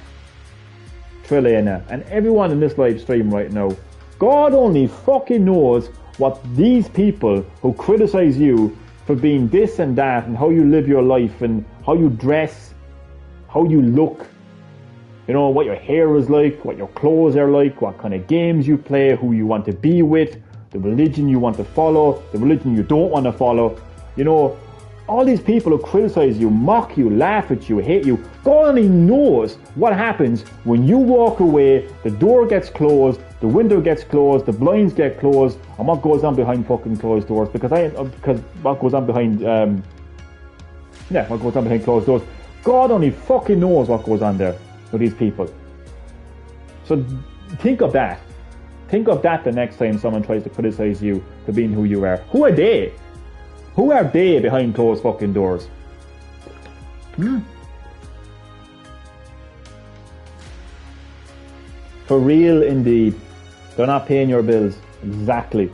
Trilena and everyone in this live stream right now. God only fucking knows what these people who criticize you for being this and that and how you live your life and how you dress, how you look, you know, what your hair is like, what your clothes are like, what kind of games you play, who you want to be with, the religion you want to follow, the religion you don't want to follow. You know, all these people who criticize you, mock you, laugh at you, hate you, God only knows what happens when you walk away, the door gets closed, the window gets closed, the blinds get closed, and what goes on behind fucking closed doors. Because what goes on behind, what goes on behind closed doors. God only fucking knows what goes on there with these people. So think of that. Think of that the next time someone tries to criticize you for being who you are. Who are they? Who are they behind closed fucking doors? For real indeed. They're not paying your bills. Exactly.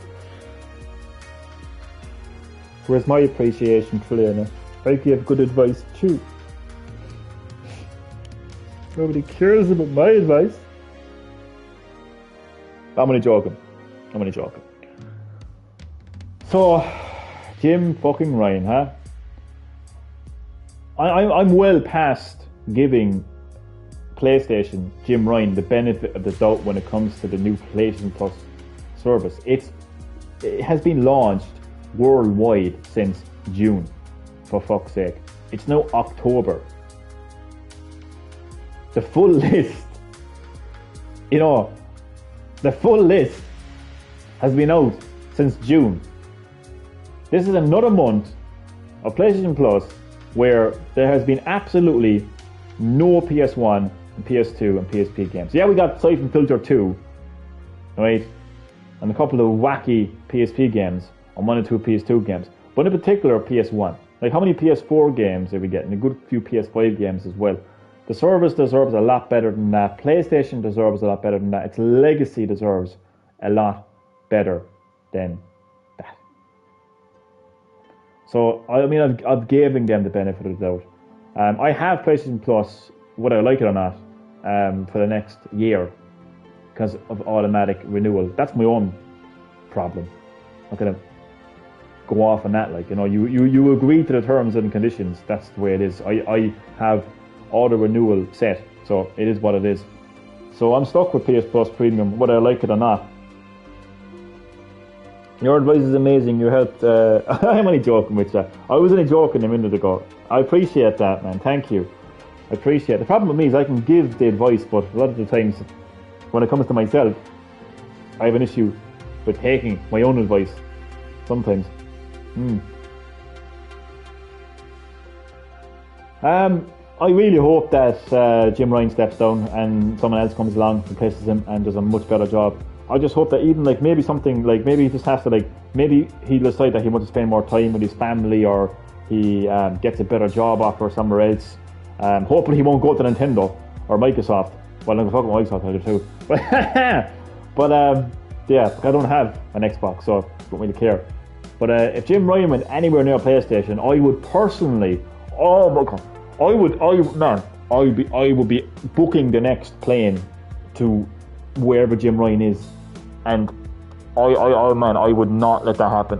Where's my appreciation, Trelena? I give good advice too. Nobody cares about my advice. I'm only joking. So, Jim fucking Ryan, huh? I'm well past giving PlayStation Jim Ryan the benefit of the doubt when it comes to the new PlayStation Plus service. It has been launched worldwide since June, for fuck's sake. It's now October. The full list, the full list has been out since June. This is another month of PlayStation Plus where there has been absolutely no PS1 and PS2 and PSP games. Yeah, we got Siphon Filter 2, right? And a couple of wacky PSP games and one or two PS2 games. But in particular, PS1. Like, how many PS4 games did we get? And a good few PS5 games as well. The service deserves a lot better than that. PlayStation deserves a lot better than that. Its legacy deserves a lot better than that. So, I mean, I've given them the benefit of the doubt. I have PlayStation Plus, whether I like it or not, for the next year because of automatic renewal. That's my own problem. I'm going to go off on that. Like, you agree to the terms and conditions. That's the way it is. I have auto renewal set, so it is what it is. So I'm stuck with PS Plus Premium, whether I like it or not. Your advice is amazing. You helped. I'm only joking with you. I was only joking a minute ago. I appreciate that, man. Thank you. I appreciate it. The problem with me is I can give the advice, but a lot of the times when it comes to myself, I have an issue with taking my own advice. Sometimes. I really hope that Jim Ryan steps down and someone else comes along, replaces him, and does a much better job. I just hope that even maybe something maybe he just has to maybe he'll decide that he wants to spend more time with his family, or he gets a better job offer somewhere else. Hopefully he won't go to Nintendo or Microsoft. Well, I'm talking about Microsoft I do too. But yeah, I don't have an Xbox, so I don't really care. But if Jim Ryan went anywhere near PlayStation, I would personally, I would be booking the next plane to wherever Jim Ryan is, and I would not let that happen.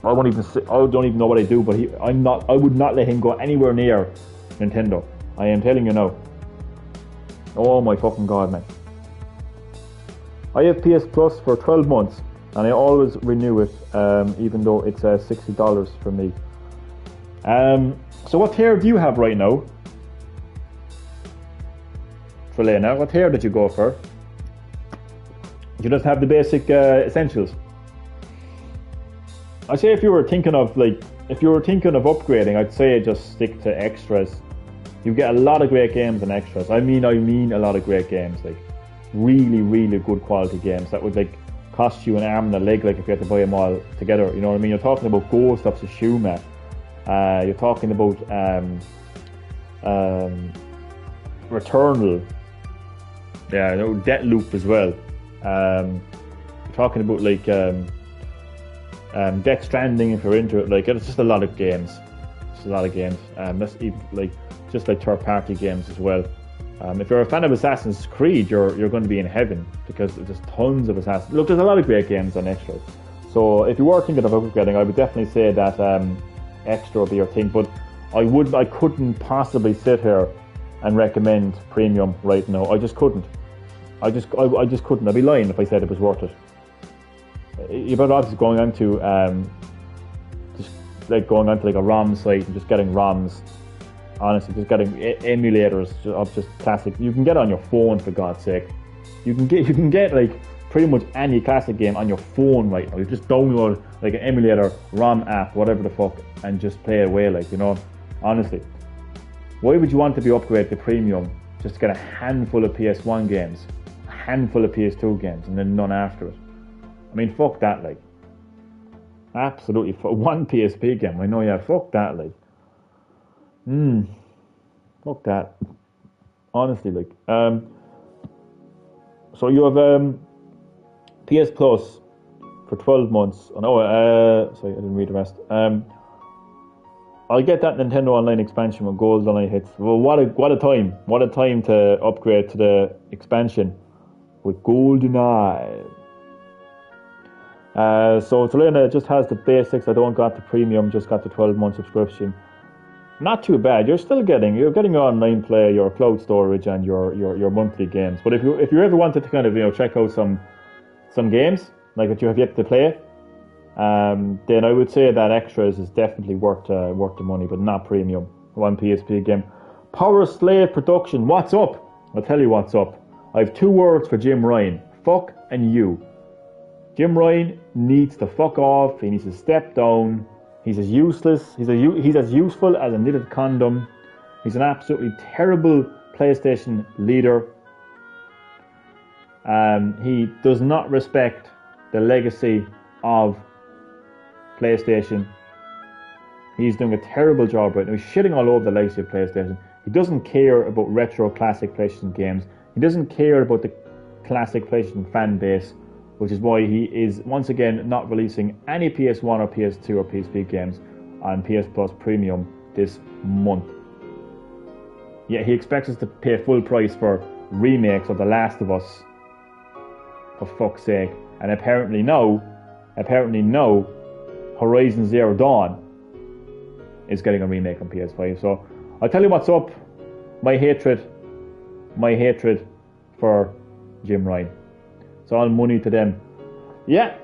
I don't even know what I do, but I would not let him go anywhere near Nintendo. I am telling you now. Oh my fucking god, man. I have PS Plus for 12 months, and I always renew it, even though it's $60 for me. So what tier do you have right now? Trelena, what tier did you go for? You just have the basic essentials. I'd say if you were thinking of upgrading, I'd say just stick to extras. You get a lot of great games and extras. I mean a lot of great games, like really, really good quality games that would like cost you an arm and a leg, like if you had to buy them all together. You know what I mean? You're talking about Ghost of Tsushima. You're talking about Returnal. Yeah, Deathloop as well. You're talking about like Death Stranding if you're into it. Like it's just a lot of games. Just a lot of games. That's even like just like third-party games as well. If you're a fan of Assassin's Creed, you're going to be in heaven because there's tons of Assassin's. Look, there's a lot of great games on extras. So if you were thinking of upgrading, I would definitely say that extra would be your thing. But I couldn't possibly sit here and recommend premium right now. I just couldn't. I just couldn't. I'd be lying if I said it was worth it. You're better off just going onto like a ROM site and just getting ROMs. Honestly, just getting emulators of just classic. You can get it on your phone, for God's sake. You can get like pretty much any classic game on your phone right now. You just download like an emulator, ROM app, whatever the fuck, and just play it away. Like, you know, honestly, why would you want to be upgraded to premium just to get a handful of PS1 games, a handful of PS2 games, and then none after it? I mean, fuck that, like. Absolutely, for one PSP game, I know, yeah, fuck that, like. Fuck that. Honestly, like. So you have PS Plus for 12 months. Sorry, I didn't read the rest. I'll get that Nintendo Online expansion when Gold Online hits. Well, what a time! What a time to upgrade to the expansion with GoldenEye. So Selena just has the basics. I don't got the premium, just got the 12-month subscription. Not too bad. You're getting your online play, your cloud storage, and your monthly games. But if you ever wanted to kind of check out some games like that you have yet to play, then I would say that extras is definitely worth the money, but not premium. One PSP game. Power Slave Production. What's up? I'll tell you what's up. I have 2 words for Jim Ryan. Fuck and you. Jim Ryan needs to fuck off. He needs to step down. He's as useless. He's as useful as a knitted condom. He's an absolutely terrible PlayStation leader. He does not respect the legacy of PlayStation. He's doing a terrible job right now. He's shitting all over the legacy of PlayStation. He doesn't care about retro classic PlayStation games. He doesn't care about the classic PlayStation fan base, which is why he is once again not releasing any PS1 or PS2 or PSP games on PS Plus Premium this month. Yet he expects us to pay full price for remakes of The Last of Us, for fuck's sake. And apparently now, Horizon Zero Dawn is getting a remake on PS5. So I'll tell you what's up. My hatred for Jim Ryan. It's all money to them. Yeah.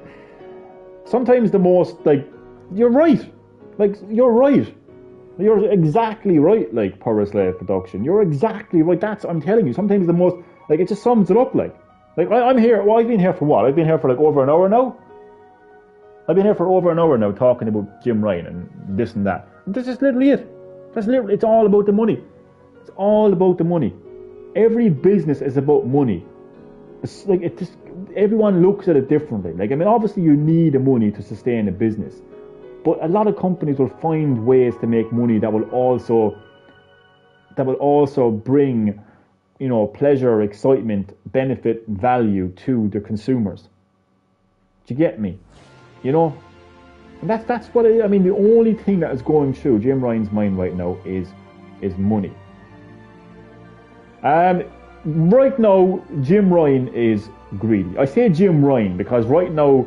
Sometimes the most, like, you're right. Like, you're right. You're exactly right, like, Power Slave Production. You're exactly right. I'm telling you, sometimes the most, like, it just sums it up, like. Like, I'm here, well, I've been here for what? I've been here for, like, over an hour now? I've been here for over an hour now talking about Jim Ryan and this and that. That's just literally it. That's literally, it's all about the money. It's all about the money. Every business is about money. It's like, it just, everyone looks at it differently. Like, I mean, obviously you need the money to sustain a business, but a lot of companies will find ways to make money that will also bring, pleasure, excitement, benefit, value to the consumers. Do you get me? And that's what I mean. The only thing that is going through Jim Ryan's mind right now is money. Right now, Jim Ryan is greedy. I say Jim Ryan because right now,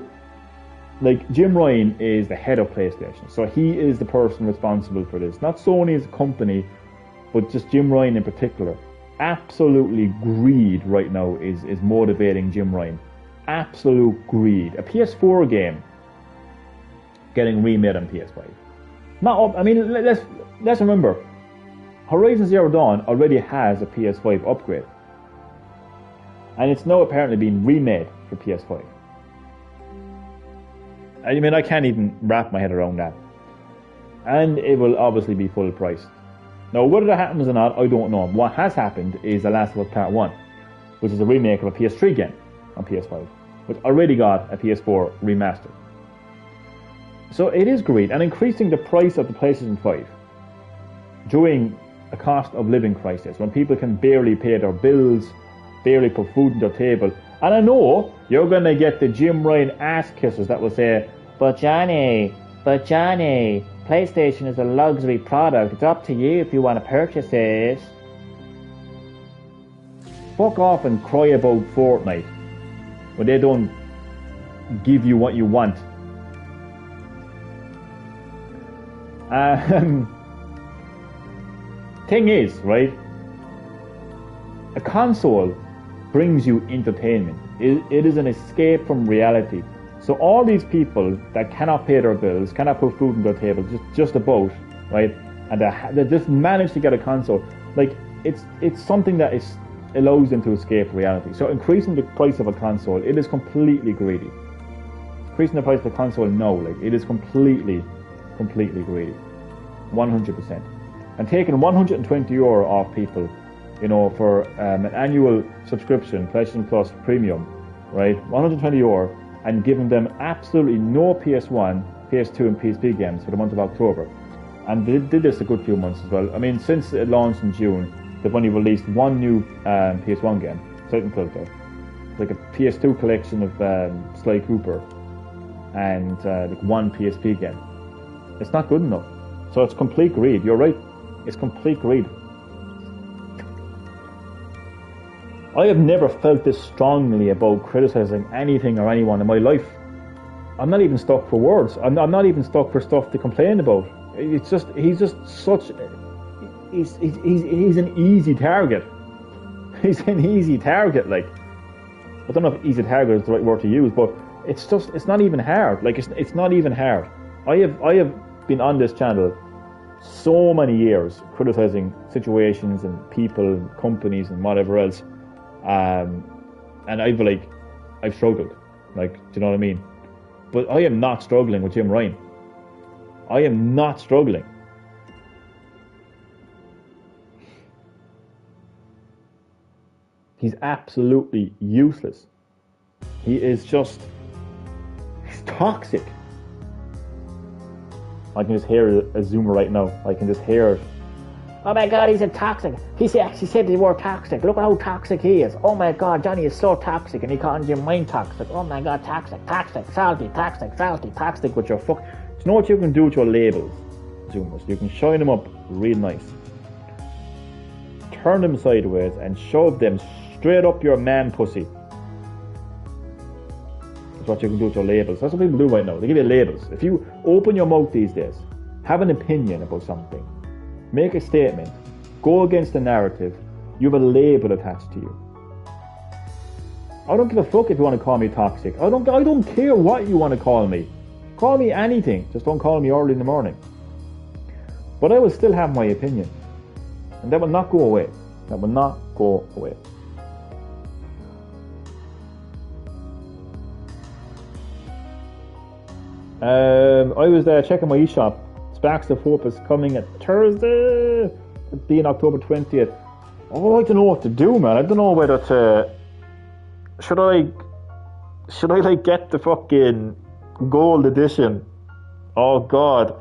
like, Jim Ryan is the head of PlayStation, so he is the person responsible for this. Not Sony as a company, but just Jim Ryan in particular. Absolutely greed right now is motivating Jim Ryan. Absolute greed. A PS4 game getting remade on PS5. Not up. I mean, let's remember, Horizon Zero Dawn already has a PS5 upgrade, and it's now apparently being remade for PS5. I mean, I can't even wrap my head around that. And it will obviously be full price. Now, whether that happens or not, I don't know. What has happened is The Last of Us Part 1, which is a remake of a PS3 game on PS5, which already got a PS4 remaster. So it is great, and increasing the price of the PlayStation 5 during a cost of living crisis, when people can barely pay their bills, barely put food on their table. And I know you're going to get the Jim Ryan ass kissers that will say, But Johnny, PlayStation is a luxury product. It's up to you if you want to purchase it. Fuck off and cry about Fortnite when they don't give you what you want. Thing is, right? A console brings you entertainment. It is an escape from reality. So all these people that cannot pay their bills, cannot put food on their table, just about, right? And they just manage to get a console. Like, it's something that allows them to escape reality. So increasing the price of a console, it is completely greedy. Increasing the price of a console, no, like, it is completely greedy. 100%. And taking €120 off people, you know, for an annual subscription, PlayStation Plus Premium, right? €120, and giving them absolutely no PS1, PS2 and PSP games for the month of October. And they did this a good few months as well. I mean, since it launched in June, they've only released one new PS1 game, Titanfall. Like a PS2 collection of Sly Cooper and like one PSP game. It's not good enough. So it's complete greed. You're right. It's complete greed. I have never felt this strongly about criticizing anything or anyone in my life. I'm not even stuck for words. I'm not even stuck for stuff to complain about. It's just, he's just such, he's an easy target. He's an easy target, like. I don't know if easy target is the right word to use, but it's just, it's not even hard. Like, it's not even hard. I have been on this channel so many years criticizing situations and people, and companies and whatever else. And I've struggled, like, do you know what I mean? But I am not struggling with Jim Ryan. I am not struggling. He's absolutely useless. He is just, he's toxic. I can just hear a zoomer right now. I can just hear it. Oh my God, he's a toxic. He actually said the word toxic. Look how toxic he is. Oh my God, Johnny is so toxic, and he called Jim Ryan toxic. Oh my God, toxic, salty with your fuck. Do you know what you can do with your labels, zoomers? You can shine them up real nice. Turn them sideways and shove them straight up your man pussy. That's what you can do with your labels. That's what people do right now. They give you labels. If you open your mouth these days, have an opinion about something, make a statement, go against the narrative, you have a label attached to you. I don't give a fuck if you want to call me toxic. I don't care what you want to call me. Call me anything. Just don't call me early in the morning. But I will still have my opinion. And that will not go away. That will not go away. I was checking my eShop. Sparks of Hope is coming at Thursday, being October 20th. Oh, I don't know what to do, man. I don't know whether to... Should I like get the fucking gold edition? Oh God.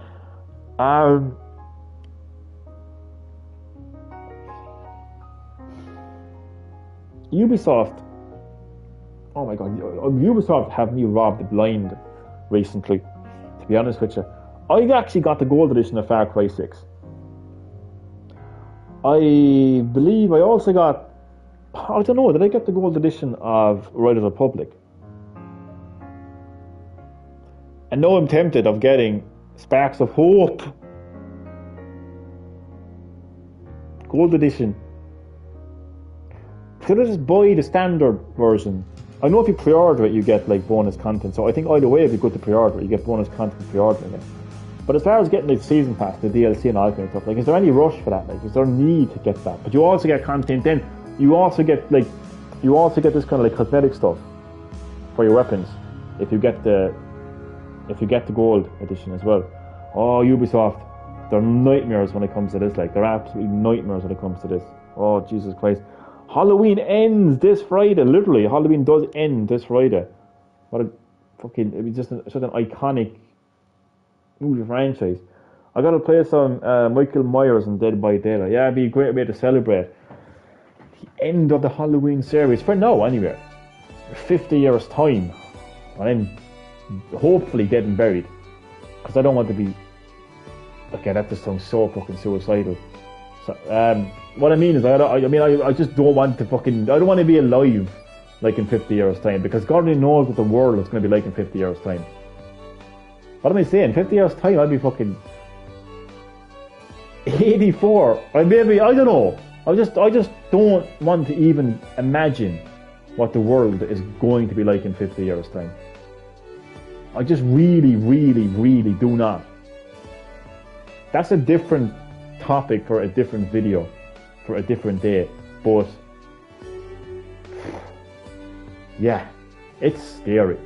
Ubisoft. Oh my God. Ubisoft have me robbed blind recently, to be honest with you. I actually got the gold edition of Far Cry 6. I believe I also got... I don't know, did I get the gold edition of Riders Republic? And now I'm tempted of getting Sparks of Hope. Gold edition. Should I just buy the standard version? I know if you pre-order it, you get like bonus content. So I think either way, if you go to pre-order it, you get bonus content pre-ordering it. But as far as getting the season pass, the DLC and all that kind of stuff, like, is there any rush for that? Like, is there a need to get that? But you also get content. Then you also get this kind of like cosmetic stuff for your weapons if you get the gold edition as well. Oh, Ubisoft, they're nightmares when it comes to this. Like, they're absolutely nightmares when it comes to this. Oh, Jesus Christ. Halloween ends this Friday. Literally, Halloween does end this Friday. What a fucking... It was just such an iconic movie franchise. I gotta play some Michael Myers and Dead by Daylight. Yeah, it'd be a great way to celebrate the end of the Halloween series. For now, anyway. 50 years' time. And then hopefully dead and buried. Because I don't want to be... Okay, that just sounds so fucking suicidal. So, what I mean is, I just don't want to fucking... I don't want to be alive, like, in 50 years' time. Because God only knows what the world is going to be like in 50 years' time. What am I saying? 50 years' time, I'll be fucking... 84. I don't know. I just don't want to even imagine what the world is going to be like in 50 years' time. I just really, really, really do not. That's a different topic for a different video, for a different day. But yeah, it's scary.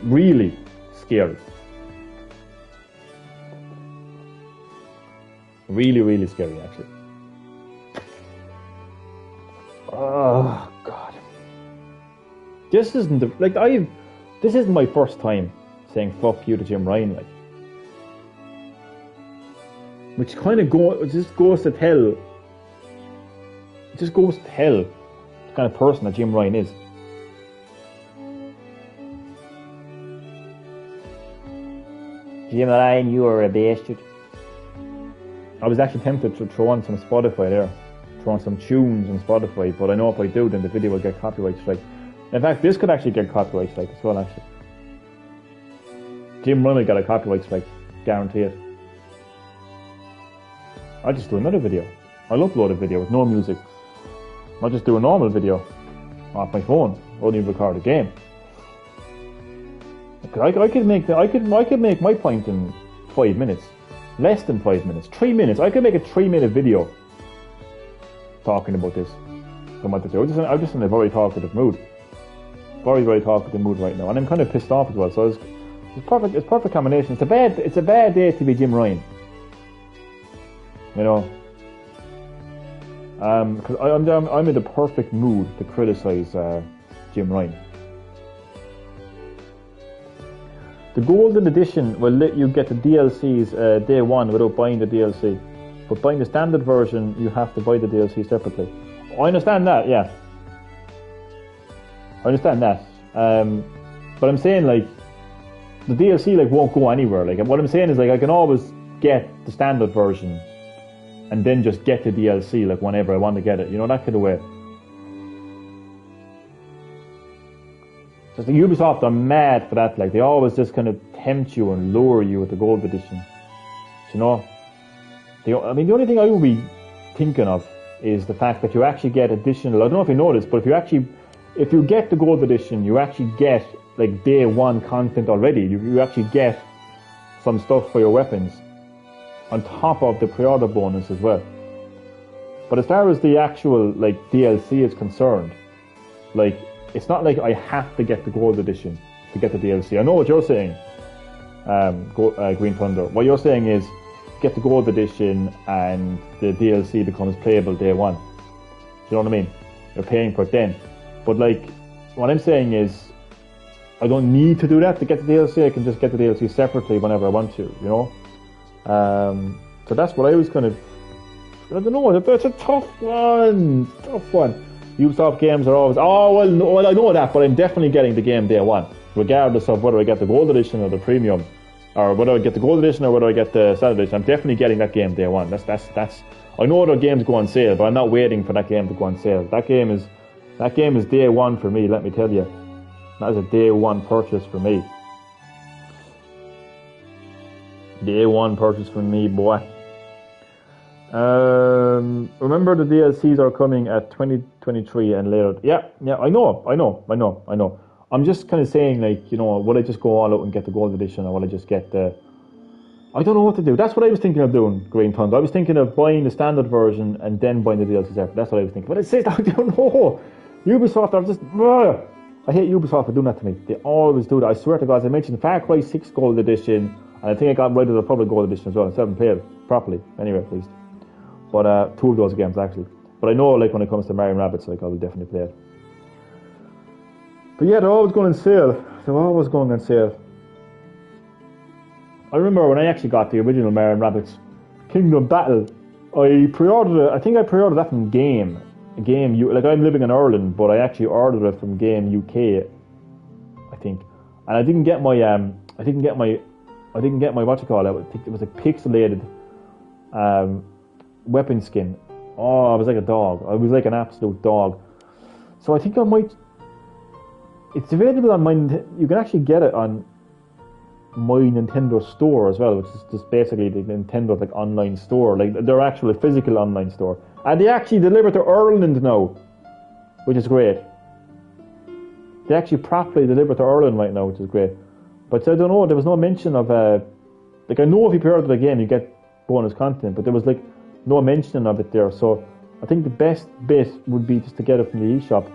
Really scary. Really, really scary, actually. Oh God. This isn't this isn't my first time saying fuck you to Jim Ryan, like. Which kind of just goes to tell. It just goes to tell the kind of person that Jim Ryan is. Jim Ryan, you are a bastard. I was actually tempted to throw on some Spotify there. Throw on some tunes on Spotify, but I know if I do, then the video will get copyright strike. In fact, this could actually get copyright strike as well, actually. Jim Ryan will get a copyright strike. Guarantee it. I'll just do another video. I'll upload a video with no music. I'll just do a normal video off my phone. Only record a game. I could make my point in 5 minutes. Less than 5 minutes. 3 minutes. I could make a 3-minute video talking about this. I'm just in a very talkative mood. Very, very talkative mood right now. And I'm kind of pissed off as well. So it's perfect combination. It's a bad day to be Jim Ryan. You know, because I'm in the perfect mood to criticize Jim Ryan. The Golden Edition will let you get the DLCs day one without buying the DLC, but buying the standard version, you have to buy the DLC separately. I understand that, yeah. I understand that, but I'm saying like the DLC like won't go anywhere. Like what I'm saying is like I can always get the standard version. And then just get the DLC like whenever I want to get it, you know, that kind of way. Just the Ubisoft are mad for that, like they always just kind of tempt you and lure you with the gold edition. You know, the only thing I would be thinking of is the fact that you actually get additional. I don't know if you know this, but if you get the gold edition, you actually get like day one content already. You actually get some stuff for your weapons on top of the pre-order bonus as well. But as far as the actual like DLC is concerned, like it's not like I have to get the gold edition to get the DLC. I know what you're saying, Green Thunder. What you're saying is get the gold edition and the DLC becomes playable day one. Do you know what I mean? You're paying for it then. But like what I'm saying is I don't need to do that to get the DLC. I can just get the DLC separately whenever I want to, you know? So that's what I was kind of... I don't know, it's a tough one. Ubisoft games are always... well, I know that, but I'm definitely getting the game day one, regardless of whether I get the gold edition or the premium, or whether I get the gold edition or whether I get the standard edition. I'm definitely getting that game day one. That's. I know other games go on sale, but I'm not waiting for that game to go on sale. That game is day one for me. Let me tell you, that is a day one purchase for me. Day one purchase for me, boy. Remember the DLCs are coming at 2023 and later. Yeah, I know. I'm just kind of saying, like, you know, will I just go all out and get the gold edition, or will I just get the I don't know what to do. That's what I was thinking of doing, Green Thunder. I was thinking of buying the standard version and then buying the DLC separate. That's what I was thinking. But I said, I don't know. Ubisoft are just... Ugh. I hate Ubisoft for doing that to me. They always do that. I swear to God, as I mentioned Far Cry 6 Gold Edition, and I think I got Riders of the Republic Gold Edition as well. I still haven't played it properly, anyway, at least. But two of those games, actually. But I know, like, when it comes to Mario & Rabbids, like, I will definitely play it. But yeah, they're always going on sale. They're always going on sale. I remember when I actually got the original Mario & Rabbids Kingdom Battle, I pre-ordered it. I think I pre-ordered that from Game. Like, I'm living in Ireland, but I actually ordered it from Game UK, I think. And I didn't get my what you call it. I think it was a pixelated weapon skin. Oh, I was like a dog. I was like an absolute dog. So I think I might... It's available on my... You can actually get it on my Nintendo store as well, which is just basically the Nintendo like online store, like their actual physical online store. And they actually deliver to Ireland now, which is great. They actually properly deliver to Ireland right now, which is great. But I don't know, there was no mention of... like, I know if you pre-order the game, you get bonus content, but there was like no mention of it there. So I think the best bit would be just to get it from the eShop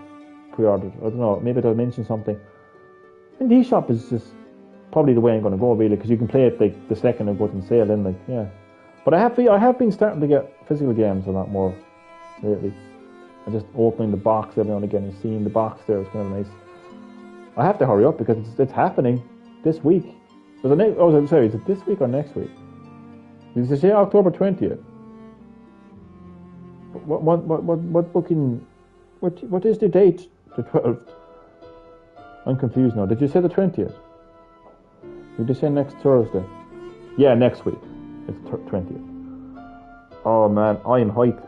pre-ordered. I don't know, maybe they'll mention something. And the eShop is just probably the way I'm going to go, really, because you can play it like the second it goes on sale. Then, like, yeah. But I have been starting to get physical games a lot more lately. I just opening the box every now and again and seeing the box there is kind of nice. I have to hurry up because it's happening this week. So sorry, is it this week or next week? Did you say October 20th? What booking? What is the date? The 12th. I'm confused now. Did you say the 20th? Did you say next Thursday? Yeah, next week. It's 20th. Oh man, I am hyped.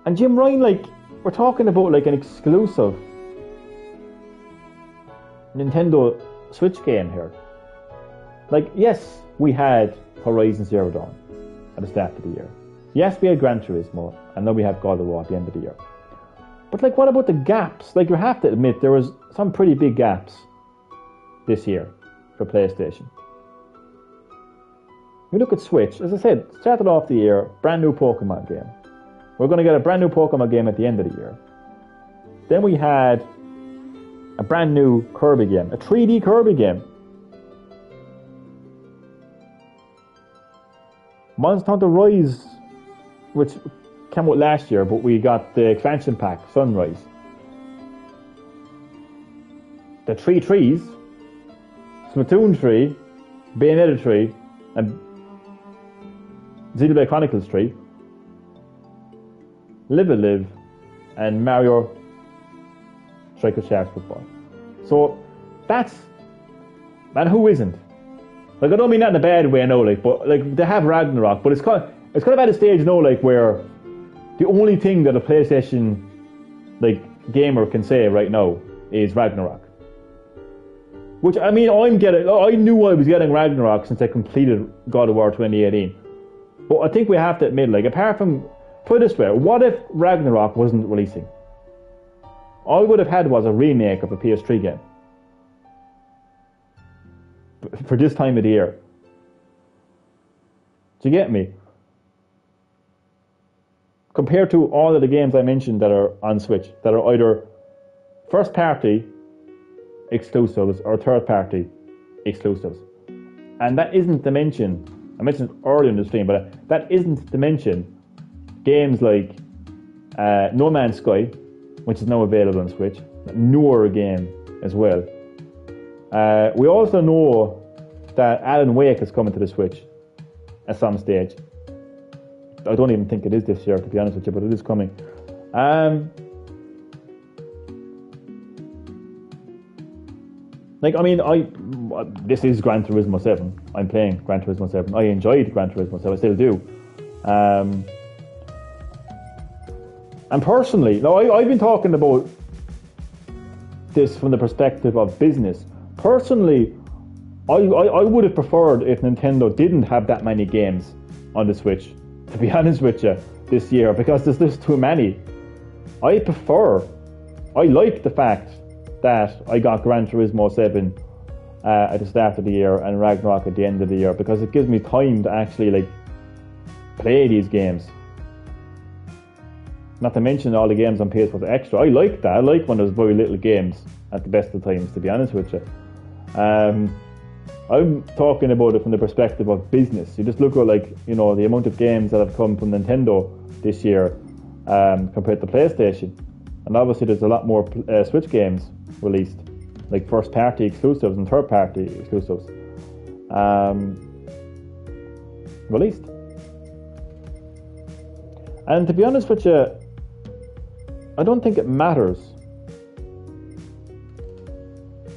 And Jim Ryan, like, we're talking about like an exclusive Nintendo Switch game here. Like, yes, we had Horizon Zero Dawn at the start of the year. Yes, we had Gran Turismo, and now we have God of War at the end of the year. But like, what about the gaps? Like, you have to admit there was some pretty big gaps this year for PlayStation. We look at Switch, as I said, started off the year, brand new Pokemon game. We're going to get a brand new Pokemon game at the end of the year. Then we had a brand new Kirby game, a 3D Kirby game. Monster Hunter Rise, which came out last year, but we got the expansion pack, Sunrise. The Three Trees, Splatoon 3, Bayonetta 3, and Xenoblade Chronicles 3, Live a Live, and Mario Striker Sharks Football. So that's... And who isn't? Like, I don't mean that in a bad way, I know, like, but like, they have Ragnarok, but it's kind of at a stage now, like, where the only thing that a PlayStation like gamer can say right now is Ragnarok. Which, I mean, I knew I was getting Ragnarok since I completed God of War 2018. But I think we have to admit, like, apart from, put it this way, what if Ragnarok wasn't releasing? All I would have had was a remake of a PS3 game. For this time of the year. Do you get me? Compared to all of the games I mentioned that are on Switch, that are either first party exclusives or third party exclusives. And that isn't to mention, I mentioned earlier in the stream, but that isn't to mention games like No Man's Sky, which is now available on Switch, a newer game as well. We also know that Alan Wake is coming to the Switch at some stage. I don't even think it is this year, to be honest with you, but it is coming. Like, I mean, this is Gran Turismo 7. I'm playing Gran Turismo 7. I enjoyed Gran Turismo 7, I still do. And personally, now I've been talking about this from the perspective of business. Personally, I would have preferred if Nintendo didn't have that many games on the Switch, to be honest with you, this year, because there's too many. I like the fact that I got Gran Turismo 7 at the start of the year and Ragnarok at the end of the year, because it gives me time to actually like play these games. Not to mention all the games on PS Plus Extra. I like that. I like when there's very little games at the best of times, to be honest with you. I'm talking about it from the perspective of business. You just look at like, you know, the amount of games that have come from Nintendo this year compared to PlayStation. And obviously there's a lot more Switch games released, like first party exclusives and third party exclusives released. And to be honest with you, I don't think it matters.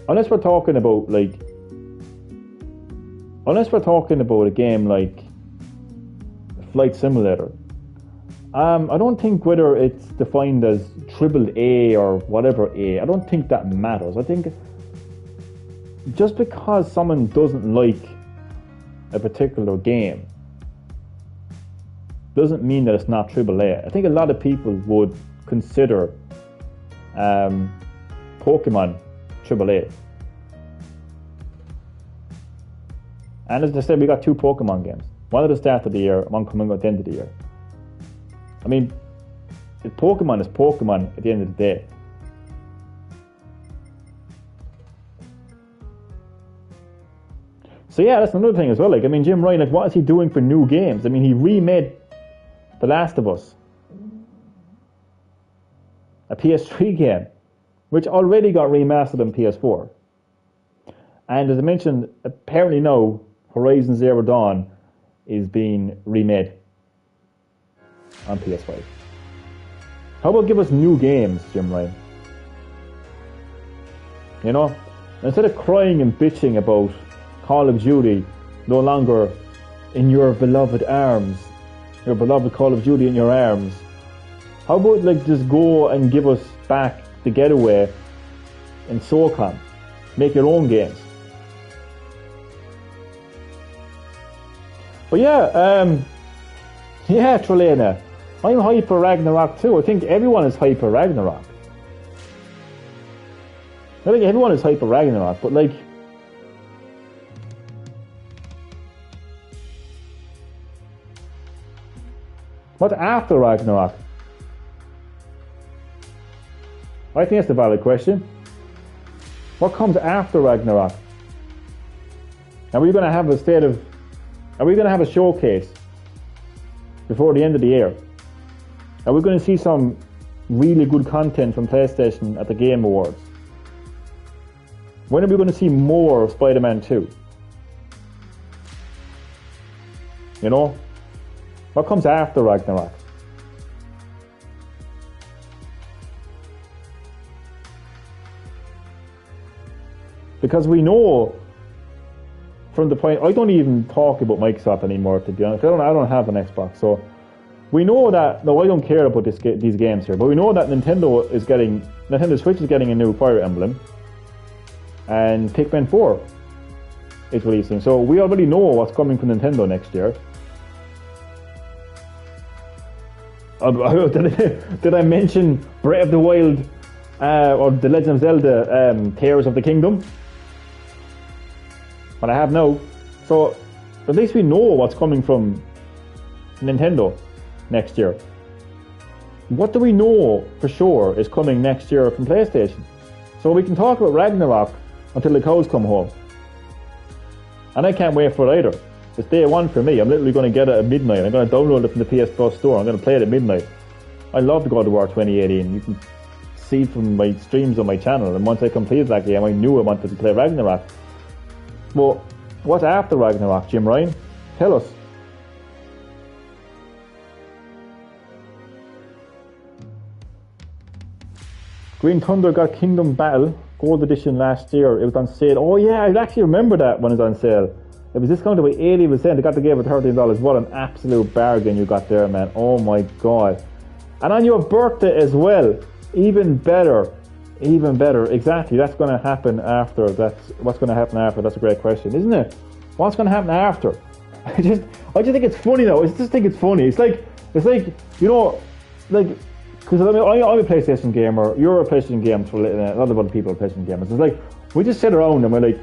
Unless we're talking about a game like Flight Simulator. I don't think whether it's defined as AAA or whatever A, I don't think that matters. I think just because someone doesn't like a particular game doesn't mean that it's not AAA. I think a lot of people would consider Pokemon AAA. And as I said, we got 2 Pokemon games. One at the start of the year, one coming at the end of the year. I mean, Pokemon is Pokemon at the end of the day. So yeah, that's another thing as well. Like, I mean, Jim Ryan, like, what is he doing for new games? I mean, he remade The Last of Us, a PS3 game, which already got remastered on PS4. And as I mentioned, apparently now Horizon Zero Dawn is being remade on PS5. How about give us new games, Jim Ryan? You know, instead of crying and bitching about Call of Duty no longer in your beloved arms, your beloved Call of Duty in your arms, how about like just go and give us back the Getaway in SOCOM? Make your own games. But yeah, Trelena, I'm hype for Ragnarok too. I think everyone is hype for Ragnarok. I think everyone is hype for Ragnarok, but like, what's after Ragnarok? I think that's a valid question. What comes after Ragnarok? Are we going to have a showcase before the end of the year? Are we going to see some really good content from PlayStation at the Game Awards? When are we going to see more of Spider-Man 2? You know? What comes after Ragnarok? Because we know from the point, I don't even talk about Microsoft anymore, to be honest. I don't have an Xbox, so we know that. No, I don't care about these games here, but we know that Nintendo Switch is getting a new Fire Emblem, and Pikmin 4 is releasing. So we already know what's coming from Nintendo next year. Did I mention Breath of the Wild or The Legend of Zelda Tears of the Kingdom? But I have no. So at least we know what's coming from Nintendo next year. What do we know for sure is coming next year from PlayStation? So we can talk about Ragnarok until the cows come home. And I can't wait for it either. It's day one for me. I'm literally going to get it at midnight. I'm going to download it from the PS Plus store. I'm going to play it at midnight. I love God of War 2018. You can see from my streams on my channel. And once I completed that game, I knew I wanted to play Ragnarok. Well, what's after Ragnarok, Jim Ryan? Tell us. Green Thunder got Kingdom Battle Gold Edition last year. It was on sale. Oh yeah, I actually remember that when it was on sale. It was discounted by 80%. They got the game for $13. What an absolute bargain you got there, man. Oh my god. And on your birthday as well. Even better. Even better. Exactly. That's going to happen after. What's going to happen after? That's a great question, isn't it? What's going to happen after? I just think it's funny though. I just think it's funny. It's like, you know, like, because I'm a PlayStation gamer. You're a PlayStation gamer. A lot of other people are PlayStation gamers. It's like, we just sit around and we're like,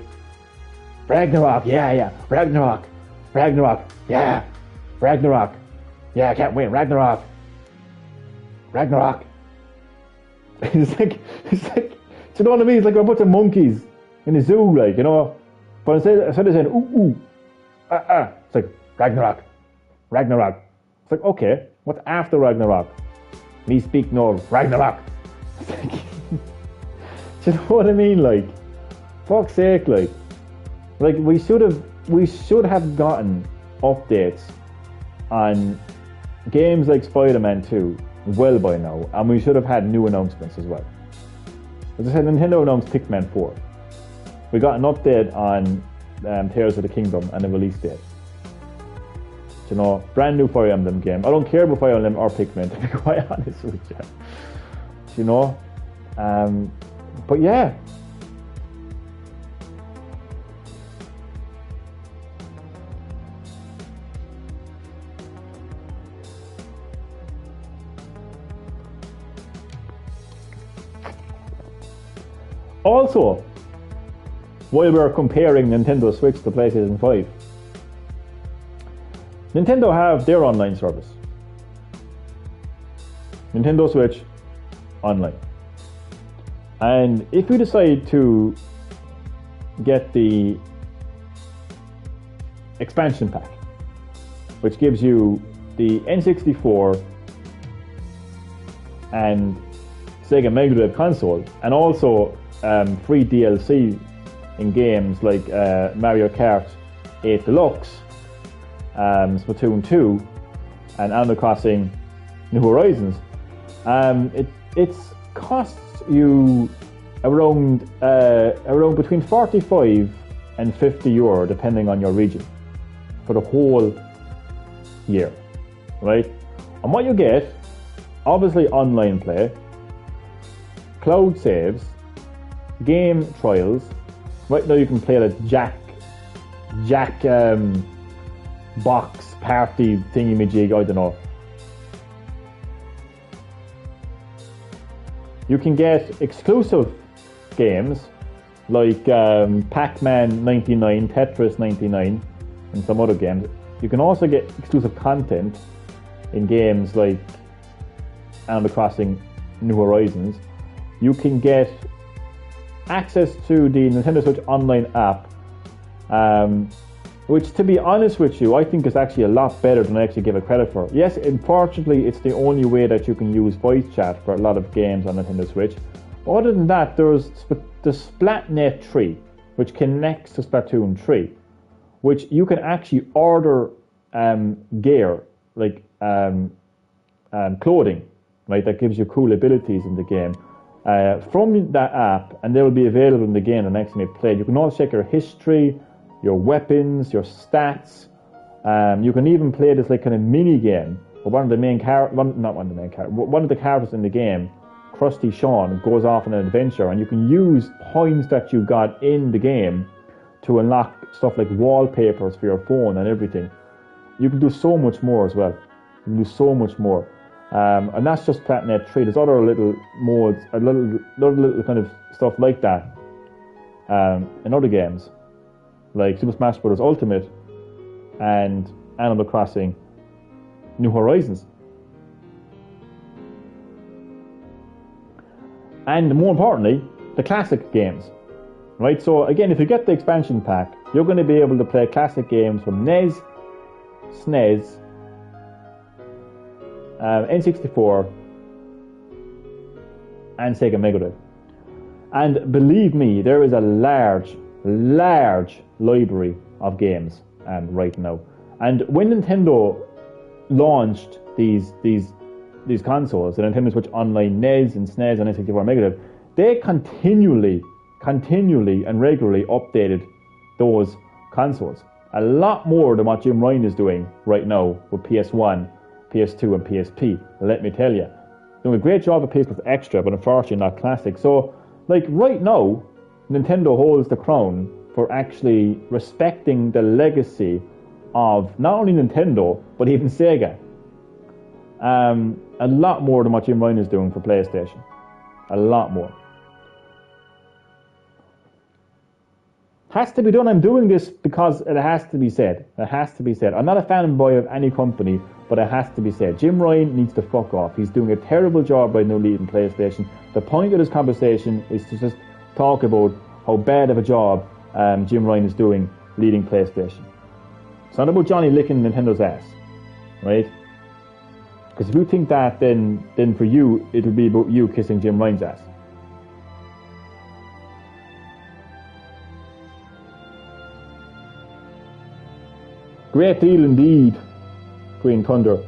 Ragnarok, yeah. Ragnarok, yeah. Ragnarok, yeah, I can't wait. Ragnarok. It's like, do you know what I mean? It's like a bunch of monkeys in a zoo, like, you know. But instead of saying, ooh, it's like, Ragnarok. It's like, okay, what's after Ragnarok? Me speak no Ragnarok. It's like, do you know what I mean? Like, fuck's sake, like we should have gotten updates on games like Spider-Man 2 well by now, and we should have had new announcements as well. As I said, Nintendo announced Pikmin 4. We got an update on Tears of the Kingdom and a release date. You know, brand new Fire Emblem game. I don't care about Fire Emblem or Pikmin, to be quite honest with you. You know, but yeah. Also, while we're comparing Nintendo Switch to PlayStation 5, Nintendo have their online service. Nintendo Switch Online. And if you decide to get the expansion pack, which gives you the N64 and Sega Mega Drive console, and also free DLC in games like Mario Kart 8 Deluxe, Splatoon 2, and Animal Crossing New Horizons, it costs you around between 45 and 50 euro, depending on your region, for the whole year, right? And what you get, obviously online play, cloud saves, game trials. Right now you can play the Jack box party thingy-majig, I don't know. You can get exclusive games like Pac-Man 99, Tetris 99, and some other games. You can also get exclusive content in games like Animal Crossing New Horizons. You can get access to the Nintendo Switch Online app, which, to be honest with you, I think is actually a lot better than I actually give it credit for. Yes, unfortunately, it's the only way that you can use voice chat for a lot of games on Nintendo Switch. Other than that, there's the Splatnet 3, which connects to Splatoon 3, which you can actually order gear, like clothing, right, that gives you cool abilities in the game, from that app, and they will be available in the game the next time you play. You can also check your history, your weapons, your stats. You can even play this like kind of mini game. One of the characters in the game, Krusty Sean, goes off on an adventure, and you can use points that you got in the game to unlock stuff like wallpapers for your phone and everything. You can do so much more as well. You can do so much more. And that's just Splatnet 3. There's other little modes, little kind of stuff like that in other games, like Super Smash Bros. Ultimate and Animal Crossing New Horizons. And more importantly, the classic games, right? So again, if you get the expansion pack, you're going to be able to play classic games from NES, SNES, N64, and Sega Mega Drive. And believe me, there is a large library of games right now. And when Nintendo launched these consoles, the Nintendo Switch Online NES and SNES and N64 Mega Drive, they continually and regularly updated those consoles. A lot more than what Jim Ryan is doing right now with PS1, PS2 and PSP, let me tell you. Doing a great job with PS Plus Extra, but unfortunately not Classic. So, like right now, Nintendo holds the crown for actually respecting the legacy of not only Nintendo, but even Sega. A lot more than what Jim Ryan is doing for PlayStation. A lot more. Has to be done. I'm doing this because it has to be said. It has to be said. I'm not a fanboy of any company, but it has to be said. Jim Ryan needs to fuck off. He's doing a terrible job right now leading PlayStation. The point of this conversation is to just talk about how bad of a job Jim Ryan is doing leading PlayStation. It's not about Johnny licking Nintendo's ass, right? Because if you think that, then for you, it'll be about you kissing Jim Ryan's ass. Great deal indeed, Green Thunder.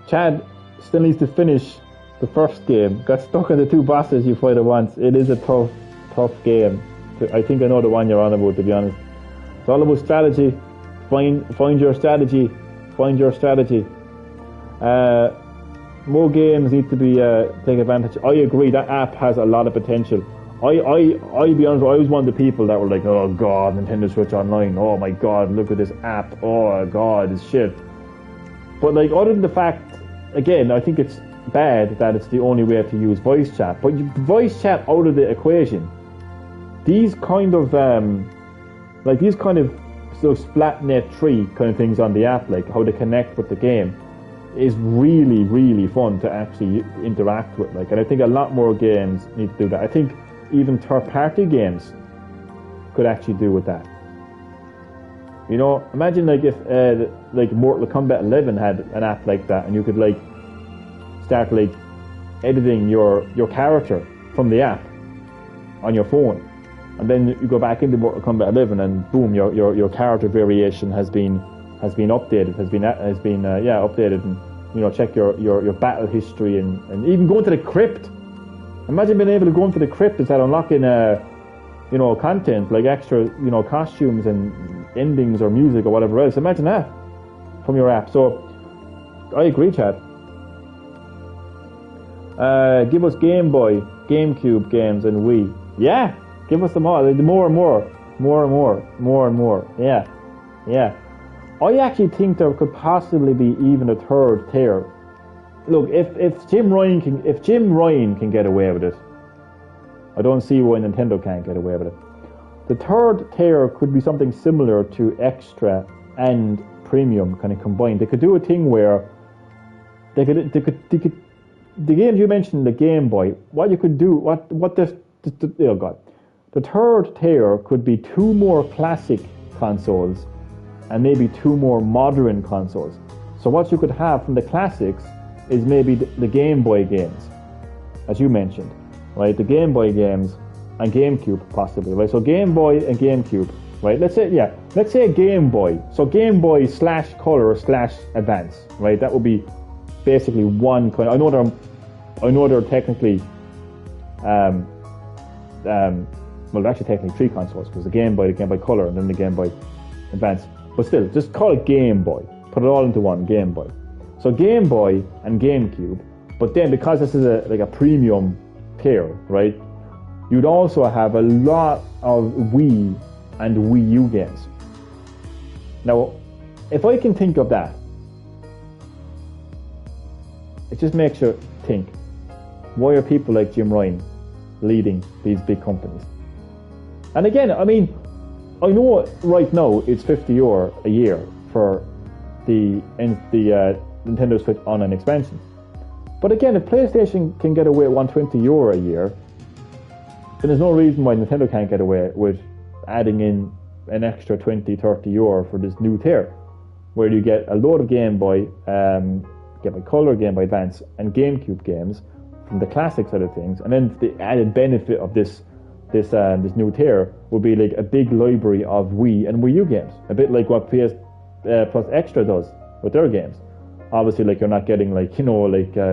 Chad still needs to finish the first game. Got stuck on the two bosses you fight at once. It is a tough game. I think I know the one you're on about, to be honest. It's all about strategy. Find your strategy. Find your strategy. More games need to be take advantage. I agree, that app has a lot of potential. I'll be honest, I was one of the people that were like, oh god, Nintendo Switch Online, oh my god, look at this app, oh god, it's shit. But like, other than the fact, again, I think it's bad that it's the only way to use voice chat, but voice chat out of the equation, these kind of so Splatnet 3 kind of things on the app, like how to connect with the game, is really, really fun to actually interact with. Like, and I think a lot more games need to do that. I think even third-party games could actually do with that. You know, imagine like if like Mortal Kombat 11 had an app like that, and you could like start like editing your character from the app on your phone, and then you go back into Mortal Kombat 11, and boom, your character variation has been updated, has been updated, and you know, check your battle history, and even go into the crypt. Imagine being able to go into the crypt and start unlocking content like extra, costumes and endings or music or whatever else. Imagine that from your app. So I agree, Chad. Give us Game Boy, GameCube games, and Wii. Yeah, give us them all. More and more. Yeah. I actually think there could possibly be even a third tier. Look, if Jim Ryan can get away with it, I don't see why Nintendo can't get away with it. The third tier could be something similar to Extra and Premium kind of combined. They could do a thing where they could the games you mentioned, the Game Boy. What you could do, the third tier could be 2 more classic consoles and maybe 2 more modern consoles. So what you could have from the classics is maybe the Game Boy games, as you mentioned, right? The Game Boy games and GameCube possibly, right? So Game Boy and GameCube, right? Let's say a Game Boy. So Game Boy / Color / Advance, right? That would be basically one kind. I know they're technically, well, actually technically 3 consoles, because the Game Boy Color, and then the Game Boy Advance. But still, just call it Game Boy. Put it all into one, Game Boy. So Game Boy and GameCube, but then because this is a premium tier, right? You'd also have a lot of Wii and Wii U games. Now, if I can think of that, it just makes you think, why are people like Jim Ryan leading these big companies? And again, I mean, I know right now it's €50 a year for the Nintendo Switch Online expansion. But again, if PlayStation can get away with €120 a year, then there's no reason why Nintendo can't get away with adding in an extra €20-30 for this new tier, where you get a load of Game Boy, Game Boy Color, Game Boy Advance, and GameCube games from the classic side of things, and then the added benefit of this new tier would be like a big library of Wii and Wii U games, a bit like what PS Plus Extra does with their games. Obviously, like, you're not getting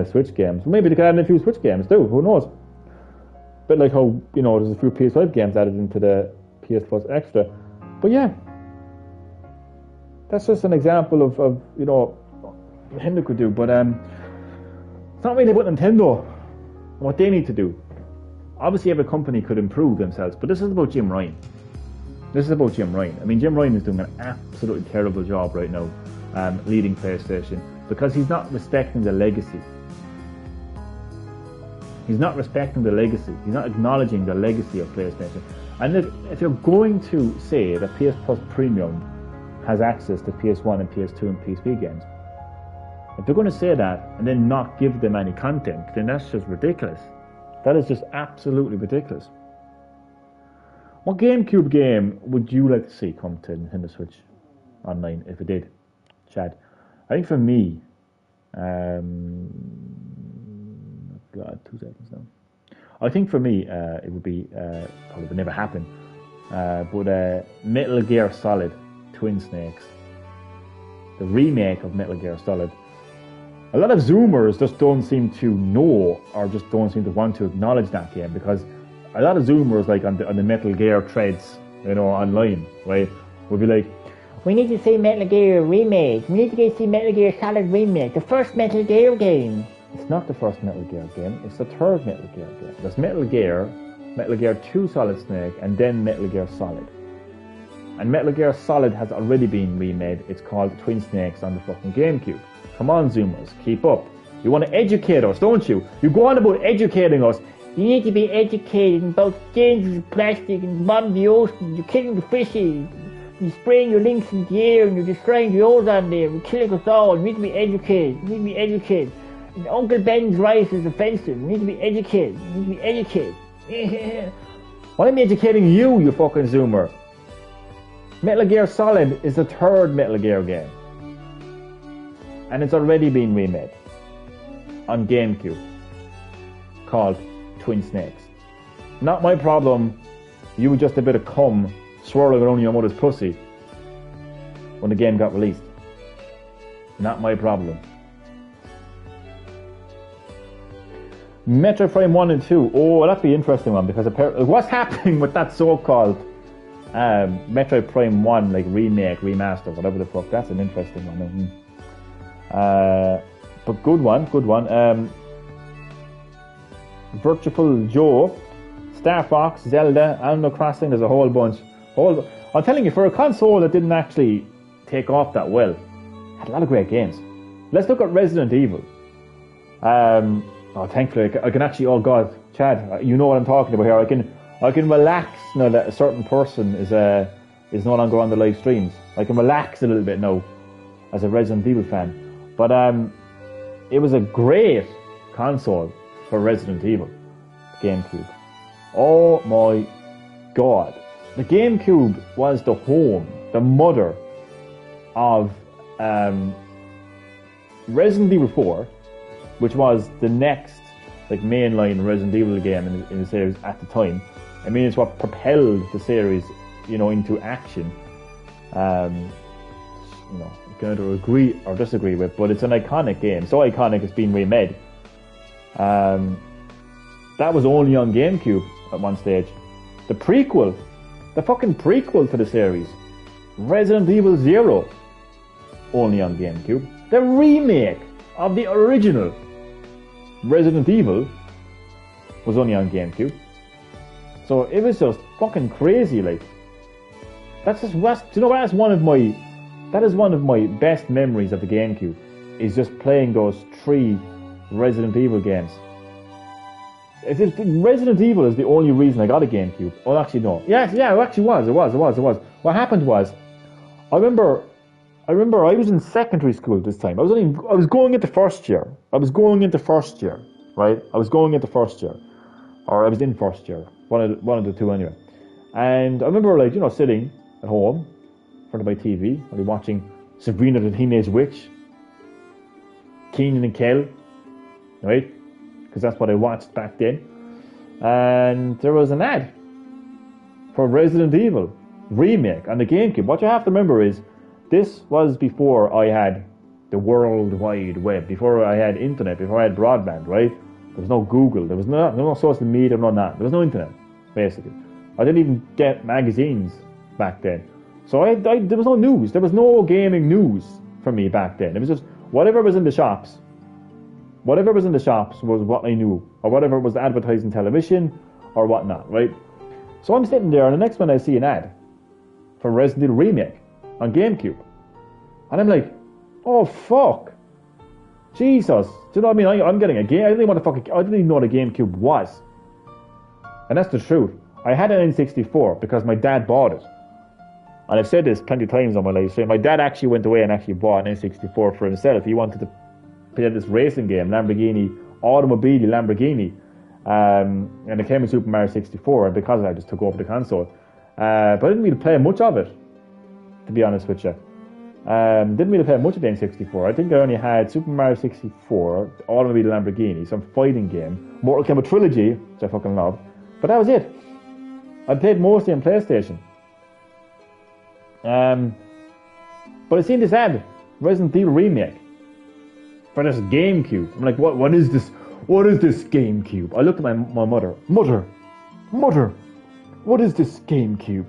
Switch games. Maybe they could add in a few Switch games too. Who knows? But like how there's a few PS5 games added into the PS Plus Extra. But yeah, that's just an example of Nintendo could do. But it's not really about Nintendo. What they need to do. Obviously, every company could improve themselves, but this is about Jim Ryan. I mean, Jim Ryan is doing an absolutely terrible job right now, leading PlayStation, because he's not respecting the legacy. He's not respecting the legacy. He's not acknowledging the legacy of PlayStation. And if you're going to say that PS Plus Premium has access to PS1 and PS2 and PSP games, if they're going to say that and then not give them any content, then that's just ridiculous. That is just absolutely ridiculous. What GameCube game would you like to see come to Nintendo Switch Online if it did, Chad? I think for me, God, 2 seconds now. I think for me, it would be, probably would never happen, but Metal Gear Solid Twin Snakes. The remake of Metal Gear Solid. A lot of Zoomers just don't seem to know or just don't seem to want to acknowledge that game, because a lot of Zoomers, like on the Metal Gear threads, you know, online, right, would be like, we need to see Metal Gear Remake. We need to go see Metal Gear Solid Remake. The first Metal Gear game. It's not the first Metal Gear game. It's the third Metal Gear game. There's Metal Gear 2 Solid Snake, and then Metal Gear Solid. And Metal Gear Solid has already been remade. It's called Twin Snakes on the fucking GameCube. Come on, Zoomers, keep up. You want to educate us, don't you? You go on about educating us. You need to be educated about dangers of plastic and bombing the ocean. You're killing the fishes. You're spraying your links in the air and you're destroying the ozone there. You're killing us all. You need to be educated. You need to be educated. And Uncle Ben's rice is offensive. You need to be educated. You need to be educated. Why am I educating you, you fucking Zoomer? Metal Gear Solid is the third Metal Gear game. And it's already been remade on GameCube, called Twin Snakes. Not my problem. You were just a bit of cum swirling around your mother's pussy when the game got released. Not my problem. Metroid Prime 1 and 2. Oh, that'd be an interesting one, because what's happening with that so-called Metroid Prime 1 like remake, remaster, whatever the fuck? That's an interesting one. But good one. Virtual Joe, Star Fox, Zelda, Animal Crossing. There's a whole bunch. I'm telling you, for a console that didn't actually take off that well, had a lot of great games. Let's look at Resident Evil. Thankfully I can actually. Oh God, Chad, you know what I'm talking about here. I can relax now that a certain person is no longer on the live streams. I can relax a little bit now as a Resident Evil fan. But it was a great console for Resident Evil, GameCube. Oh my God. The GameCube was the home, the mother of Resident Evil 4, which was the next like mainline Resident Evil game in the series at the time. I mean, it's what propelled the series, you know, into action. You know, going to agree or disagree with, but it's an iconic game. So iconic it's been remade. That was only on GameCube at one stage. The fucking prequel to the series, Resident Evil 0, only on GameCube. The remake of the original Resident Evil was only on GameCube. So it was just fucking crazy, like. That is one of my best memories of the GameCube, is just playing those 3 Resident Evil games. Resident Evil is the only reason I got a GameCube. Well, actually, no. Yeah, it actually was. It was. What happened was, I remember I was in secondary school this time. I was going into first year. Right? I was going into first year. Or I was in first year. One of the two anyway. And I remember, like, you know, sitting at home in front of my TV, I'll be watching Sabrina the Teenage Witch, Kenan and Kel, right? Because that's what I watched back then. And there was an ad for Resident Evil remake on the GameCube. What you have to remember is, this was before I had the World Wide Web, before I had internet, before I had broadband, right? There was no Google, there was no social media, no that. There was no internet, basically. I didn't even get magazines back then. So there was no news. There was no gaming news for me back then. It was just whatever was in the shops. Whatever was in the shops was what I knew, or whatever was advertising television, or whatnot, right? So I'm sitting there, and the next one I see an ad for Resident Evil Remake on GameCube. And I'm like, oh fuck. Jesus. Do you know what I mean? I'm getting a game. I didn't even know what a GameCube was. And that's the truth. I had an N64 because my dad bought it. And I've said this plenty of times on my live stream. My dad actually went away and actually bought an N64 for himself. He wanted to play this racing game, Lamborghini, Automobili Lamborghini. And it came with Super Mario 64, and because of that, I just took over the console. But I didn't really play much of it, to be honest with you. Didn't really play much of the N64. I think I only had Super Mario 64, Automobili Lamborghini, some fighting game, Mortal Kombat Trilogy, which I fucking loved. But that was it. I played mostly on PlayStation. But I seen this ad, Resident Evil Remake, for this GameCube. I'm like, what is this? What is this GameCube? I looked at my mother. Mother, what is this GameCube?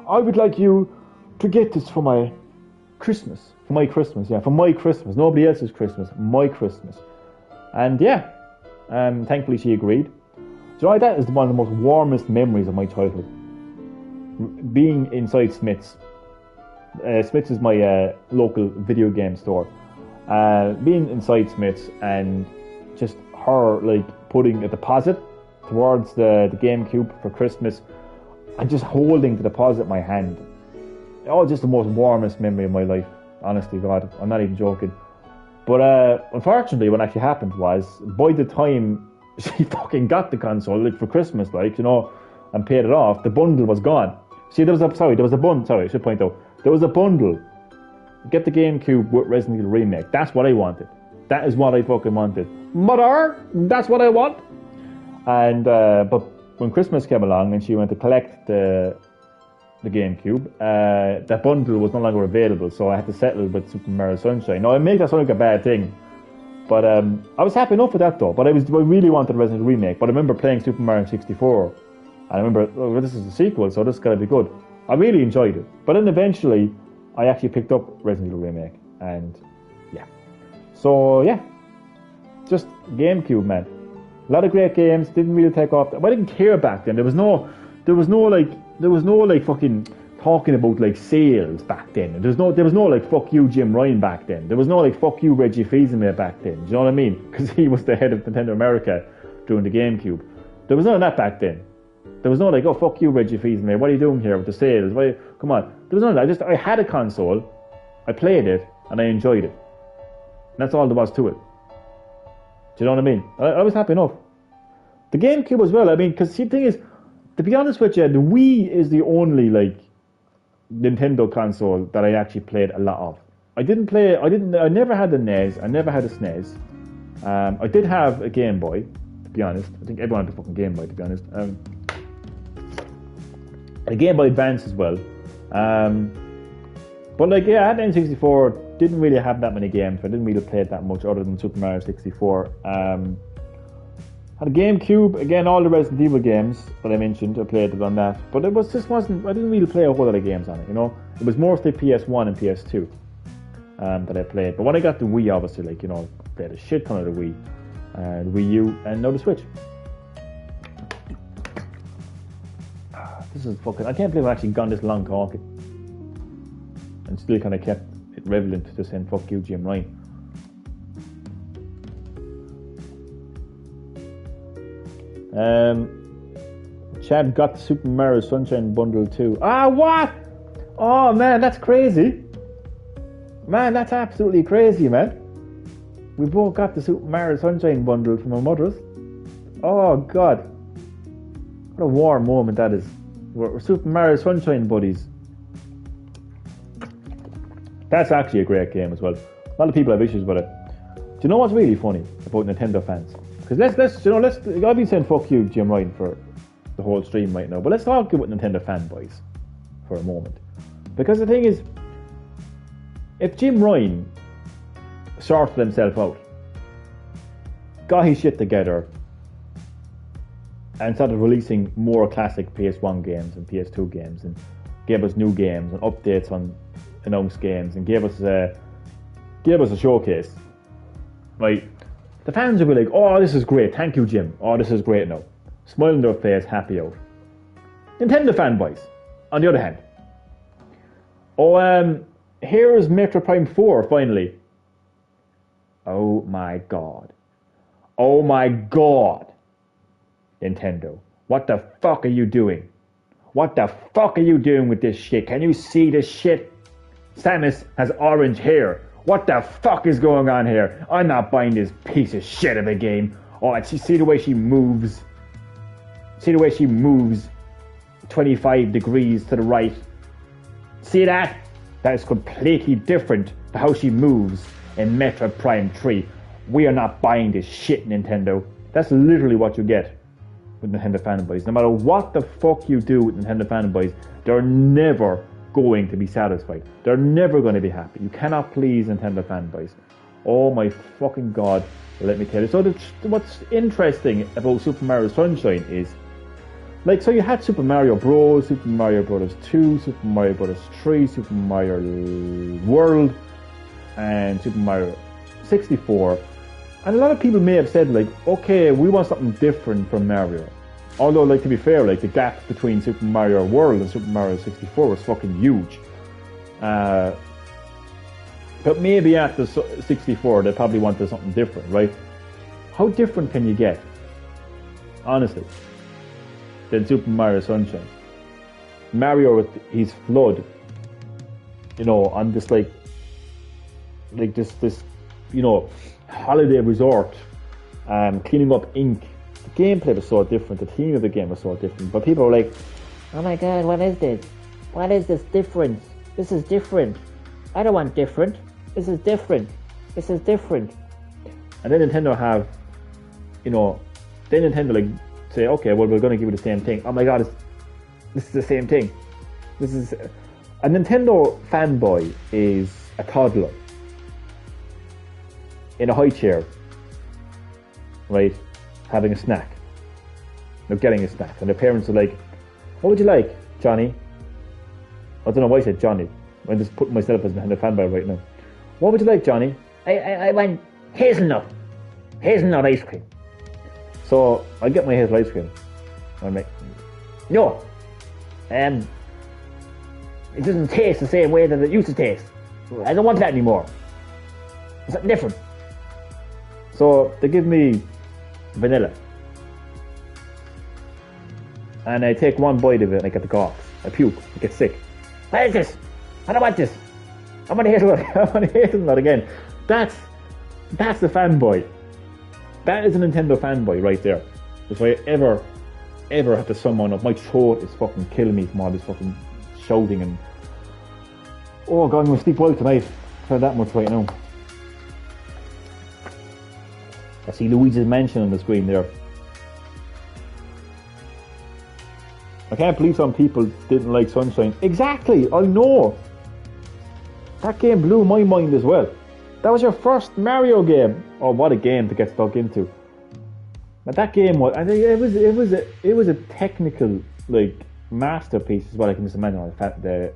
I would like you to get this for my Christmas. For my Christmas. Nobody else's Christmas. My Christmas. And yeah, thankfully she agreed. So that is one of the most warmest memories of my childhood. Being inside Smith's. Smith's is my local video game store. Being inside Smith's and just her like putting a deposit towards the GameCube for Christmas and just holding the deposit in my hand. Oh, just the most warmest memory of my life. Honestly, God, I'm not even joking. But unfortunately, what actually happened was, by the time she fucking got the console, like for Christmas, like, you know, and paid it off, the bundle was gone. See, there was a bundle. Sorry, I should point out. There was a bundle. Get the GameCube with Resident Evil Remake. That's what I wanted. That is what I fucking wanted. Mother, that's what I want. And but when Christmas came along and she went to collect the GameCube, that bundle was no longer available, so I had to settle with Super Mario Sunshine. Now, I make that sound like a bad thing, but I was happy enough with that though. But I really wanted Resident Evil Remake. But I remember playing Super Mario 64, and I remember, oh, well, this is a sequel, so this is gonna be good. I really enjoyed it. But then eventually, I actually picked up Resident Evil Remake, and yeah. So yeah, just GameCube, man. A lot of great games. Didn't really take off. But I didn't care back then. There was no like fucking talking about like sales back then. There was no like fuck you Jim Ryan back then. There was no like fuck you Reggie Fils-Aimé back then. Do you know what I mean? Because he was the head of Nintendo America during the GameCube. There was none of that back then. There was no like, oh fuck you Reggie Fils-Aimé, what are you doing here with the sales? Come on. There was none of that. I had a console, I played it, and I enjoyed it. And that's all there was to it. Do you know what I mean? I was happy enough. The GameCube as well, I mean, because the thing is, to be honest with you, the Wii is the only like Nintendo console that I actually played a lot of. I never had the NES, I never had a SNES. I did have a Game Boy, to be honest. I think everyone had a fucking Game Boy, to be honest. A Game Boy Advance as well. But like, yeah, I had N64, didn't really have that many games, so I didn't really play it that much other than Super Mario 64. Had a GameCube, again, all the Resident Evil games that I mentioned, I played it on that. But I didn't really play a whole lot of games on it, you know. It was mostly PS1 and PS2 that I played. But when I got the Wii, obviously, like, you know, I played a shit ton of the Wii, the Wii U, and now the Switch. This is fucking, I can't believe I've actually gone this long talking. And still kind of kept it relevant to saying fuck you Jim Ryan. Chad got the Super Mario Sunshine bundle too. Ah, what? Oh man, that's crazy. Man, that's absolutely crazy, man. We both got the Super Mario Sunshine bundle from our mothers. Oh god. What a warm moment that is. We're Super Mario Sunshine buddies. That's actually a great game as well. A lot of people have issues with it. Do you know what's really funny about Nintendo fans? Because I've been saying fuck you Jim Ryan for the whole stream right now, but let's talk about Nintendo fanboys for a moment. Because the thing is, if Jim Ryan sorted himself out, got his shit together, and started releasing more classic PS1 games and PS2 games, and gave us new games and updates on announced games, and gave us a showcase, right? The fans will be like, oh, this is great, thank you Jim, oh, this is great now. Smile on their face, happy out. Nintendo fanboys, on the other hand, here's Metro Prime 4 finally. Oh my god. Nintendo, What the fuck are you doing? What the fuck are you doing with this shit? Can you see this shit? Samus has orange hair. What the fuck is going on here? I'm not buying this piece of shit of a game. Oh, and see the way she moves. See the way she moves 25 degrees to the right. See that? That is completely different to how she moves in Metroid Prime 3. We are not buying this shit, Nintendo. That's literally what you get with Nintendo fanboys. No matter what the fuck you do with Nintendo fanboys, they're never going to be satisfied. They're never going to be happy. You cannot please Nintendo fanboys. Oh my fucking god, let me tell you. So what's interesting about Super Mario Sunshine is, like, so you had Super Mario Bros, Super Mario Bros. 2, Super Mario Bros. 3, Super Mario World, and Super Mario 64. And a lot of people may have said, like, okay, we want something different from Mario. Although, like, to be fair, like, the gap between Super Mario World and Super Mario 64 was fucking huge. But maybe after 64, they probably wanted something different, right? How different can you get, honestly, than Super Mario Sunshine? Mario with his FLUDD, you know, on this, like this, you know, holiday resort, cleaning up ink. The gameplay was so different, the theme of the game was so different, but people were like, oh my god, what is this? What is this difference? This is different. I don't want different. This is different. This is different. And then Nintendo have, you know, then Nintendo like say, okay, well, we're going to give you the same thing. Oh my god, this is the same thing. This is a Nintendo fanboy is a toddler in a high chair, right, having a snack. They're getting a snack, and their parents are like, what would you like, Johnny? I don't know why I said Johnny. I'm just putting myself as a Nintendo fanboy right now. What would you like, Johnny? I want hazelnut ice cream. So I get my hazelnut ice cream. I'm like, no, it doesn't taste the same way that it used to taste. I don't want that anymore. It's something different. So they give me vanilla, and I take one bite of it and I get the coughs. I puke. I get sick. What is this? I don't want this. I want hazelnut. I want hazelnut again. That's the fanboy. That is a Nintendo fanboy right there. If I ever have to sum one up, my throat is fucking killing me from all this fucking shouting and, oh god, I'm gonna sleep well tonight. I've heard that much right now. I see Luigi's Mansion on the screen there. I can't believe some people didn't like Sunshine. Exactly, I know. That game blew my mind as well. That was your first Mario game. Oh, what a game to get stuck into. But that game was, I think it was a technical, like, masterpiece is what I can just imagine on the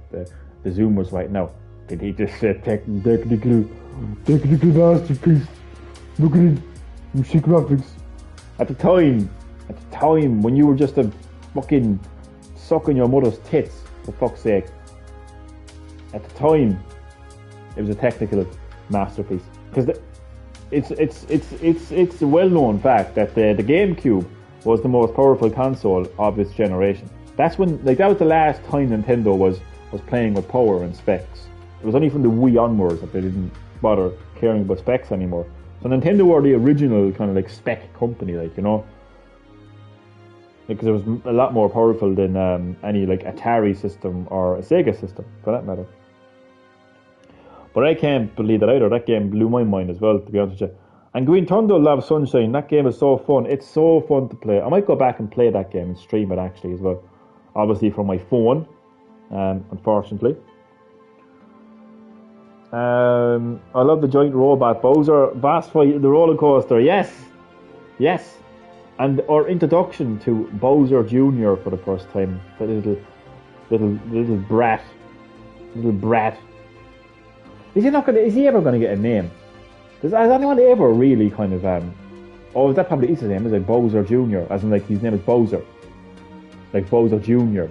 Zoomers right now. Did he just say technical masterpiece? Look at it, you see graphics. At the time when you were just a fucking sucking your mother's tits, for fuck's sake. At the time, it was a technical masterpiece, because it's a well-known fact that the GameCube was the most powerful console of its generation. That's when, like, that was the last time Nintendo was playing with power and specs. It was only from the Wii onwards that they didn't bother caring about specs anymore. So Nintendo were the original kind of like spec company, like, you know, because it was a lot more powerful than any like Atari system or a Sega system for that matter. But I can't believe that either. That game blew my mind as well, to be honest with you. And Green Thunder Love Sunshine, that game is so fun. It's so fun to play. I might go back and play that game and stream it actually as well. Obviously from my phone, unfortunately. I love the giant robot Bowser vast fight in the roller coaster. Yes, and our introduction to Bowser Jr. for the first time. That little brat. Is he ever going to get a name? Has anyone ever really kind of oh, that probably is his name. Is it Bowser Jr. As in, like, his name is Bowser, like Bowser Jr.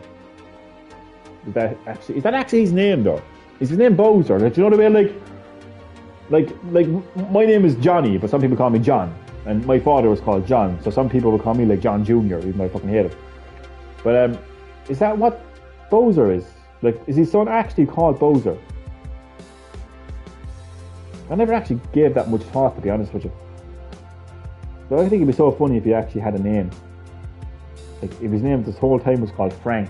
Is that actually his name though? Is his name Bowser? Like, do you know the way, like my name is Johnny, but some people call me John. And my father was called John, so some people would call me like John Jr., even though I fucking hate it. But is that what Bowser is? Like, is his son actually called Bowser? I never actually gave that much thought, to be honest with you. But I think it'd be so funny if he actually had a name. Like, if his name this whole time was called Frank.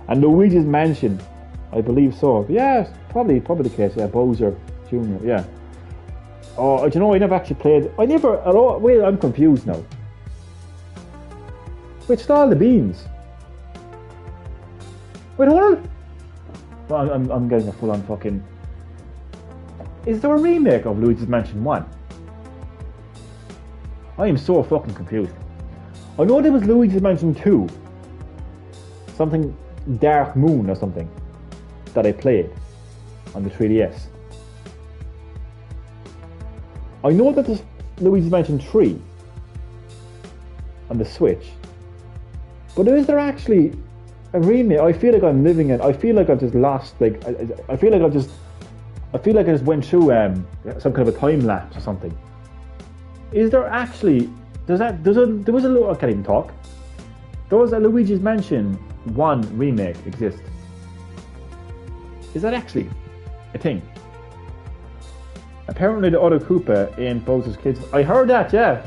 And Luigi's Mansion, I believe so. Yeah, probably the case. Yeah, Bowser Jr. Yeah. Oh, do you know, I never actually played. Wait, I'm confused now. Wait, Stall the Beans. Wait, hold on. No, I'm getting a full-on fucking. Is there a remake of Luigi's Mansion 1? I am so fucking confused. I know there was Luigi's Mansion 2. Something Dark Moon or something that I played on the 3DS. I know that there's Luigi's Mansion 3 on the Switch. But is there actually a remake? I feel like I'm living in. I feel like I've just lost. Like I feel like I just went through some kind of a time lapse or something. Is there actually? There was a little. I can't even talk. Does a Luigi's Mansion 1 remake exist? Is that actually a thing? Apparently, the other Koopa in Bowser's Kids. I heard that. Yeah,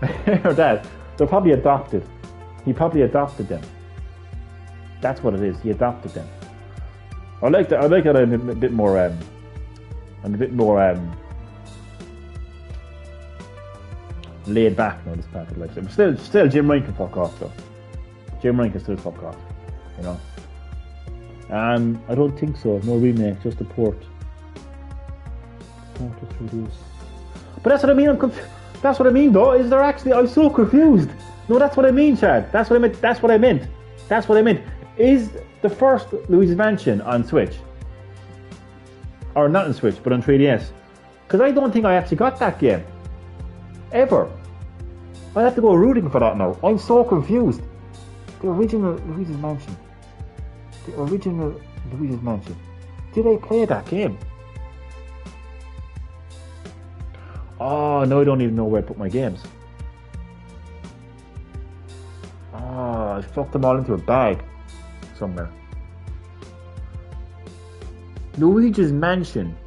I heard that. They're probably adopted. He probably adopted them. That's what it is. He adopted them. I like that. I like that. I'm a bit more. I'm a bit more laid back now. This part of life. But still, Jim Ryan can fuck off though. Jim Ryan can still fuck off. You know. I don't think so. No remake, just a port. But that's what I mean. That's what I mean, though. Is there actually? I'm so confused. No, that's what I mean, Chad. That's what I meant. That's what I meant. That's what I meant. Is the first Luigi's Mansion on Switch, or not on Switch, but on 3DS? Because I don't think I actually got that game ever. I have to go rooting for that now. I'm so confused. The original Luigi's Mansion. The original Luigi's Mansion. Did I play that game? Oh, no, I don't even know where to put my games. Oh, I fucked them all into a bag somewhere. Luigi's Mansion.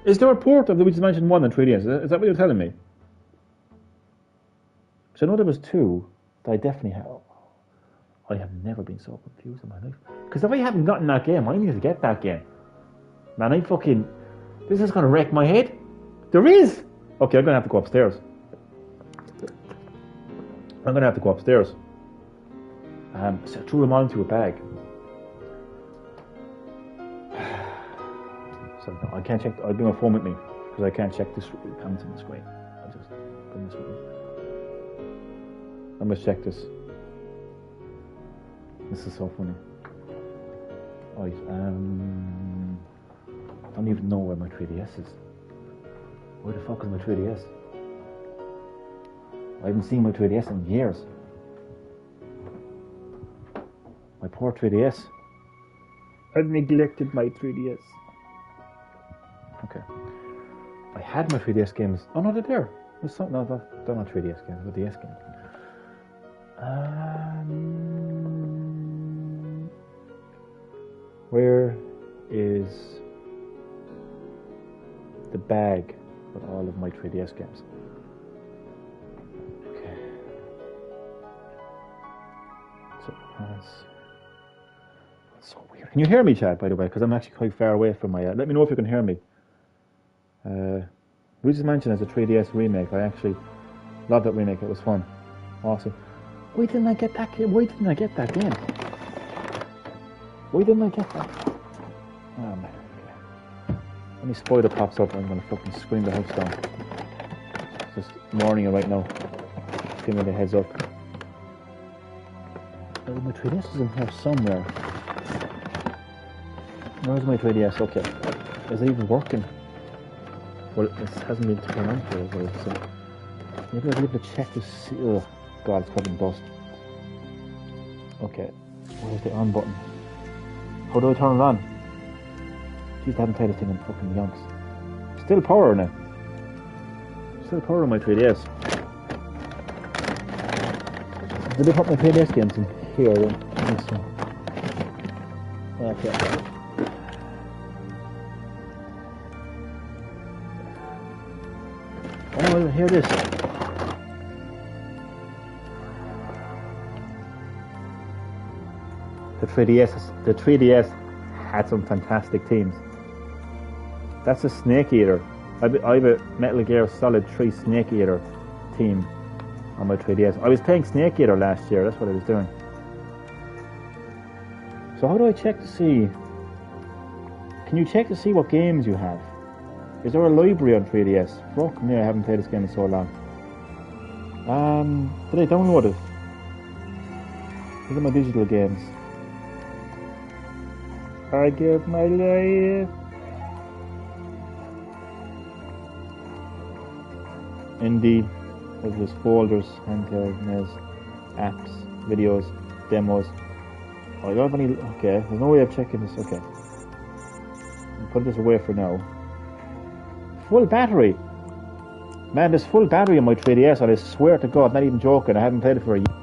Is there a port of Luigi's Mansion 1 on 3DS? Is that what you're telling me? So I know there was 2 that I definitely have. I have never been so confused in my life. Because if I haven't gotten that game, I need to get that game. Man, I fucking... This is going to wreck my head. There is! Okay, I'm going to have to go upstairs. So I threw them all into a bag. So no, I can't check... I'll bring my phone with me. Because I can't check this comments on the screen. I'll just bring this with me. I must check this. This is so funny. Right, I don't even know where my 3DS is. Where the fuck is my 3DS? I haven't seen my 3DS in years. My poor 3DS. I've neglected my 3DS. Okay. I had my 3DS games. Oh no, they're there. No, they're not 3DS games, they're DS games. Where is the bag with all of my 3DS games? Okay. So that's so weird. Can you hear me, Chad, by the way? Because I'm actually quite far away from my... let me know if you can hear me. Luigi's Mansion as a 3DS remake. I actually loved that remake. It was fun. Awesome. Why didn't I get that game? Why didn't I get that? Oh man. Okay. Any spoiler pops up, I'm gonna fucking scream the house down. Just warning you right now. Give me the heads up. Oh, my 3DS is in here somewhere. Where's my 3DS? Okay. Is it even working? Well, it hasn't been turned on for a while, so maybe I'll be able to check to see. Oh god, it's covered in dust. Okay. Where's the on button? How do I turn it on? Jeez, I haven't played this thing in fucking yonks. still power in it. Still power on my 3DS. Did I put my 3DS games in here then? I think so. Okay. Oh, hear this. The 3DS had some fantastic teams. That's a Snake Eater. I have a Metal Gear Solid 3 Snake Eater team on my 3DS. I was playing Snake Eater last year, that's what I was doing. So how do I check to see? Can you check to see what games you have? Is there a library on 3DS? Fuck me, I haven't played this game in so long. Did I download it? These are my digital games. I give my life. Indie, there's folders, handheld, NES, apps, videos, demos. Oh, I don't have any. Okay, there's no way of checking this. Okay, I'll put this away for now. Full battery. Man, there's full battery on my 3DS, and I swear to God, not even joking, I haven't played it for a year.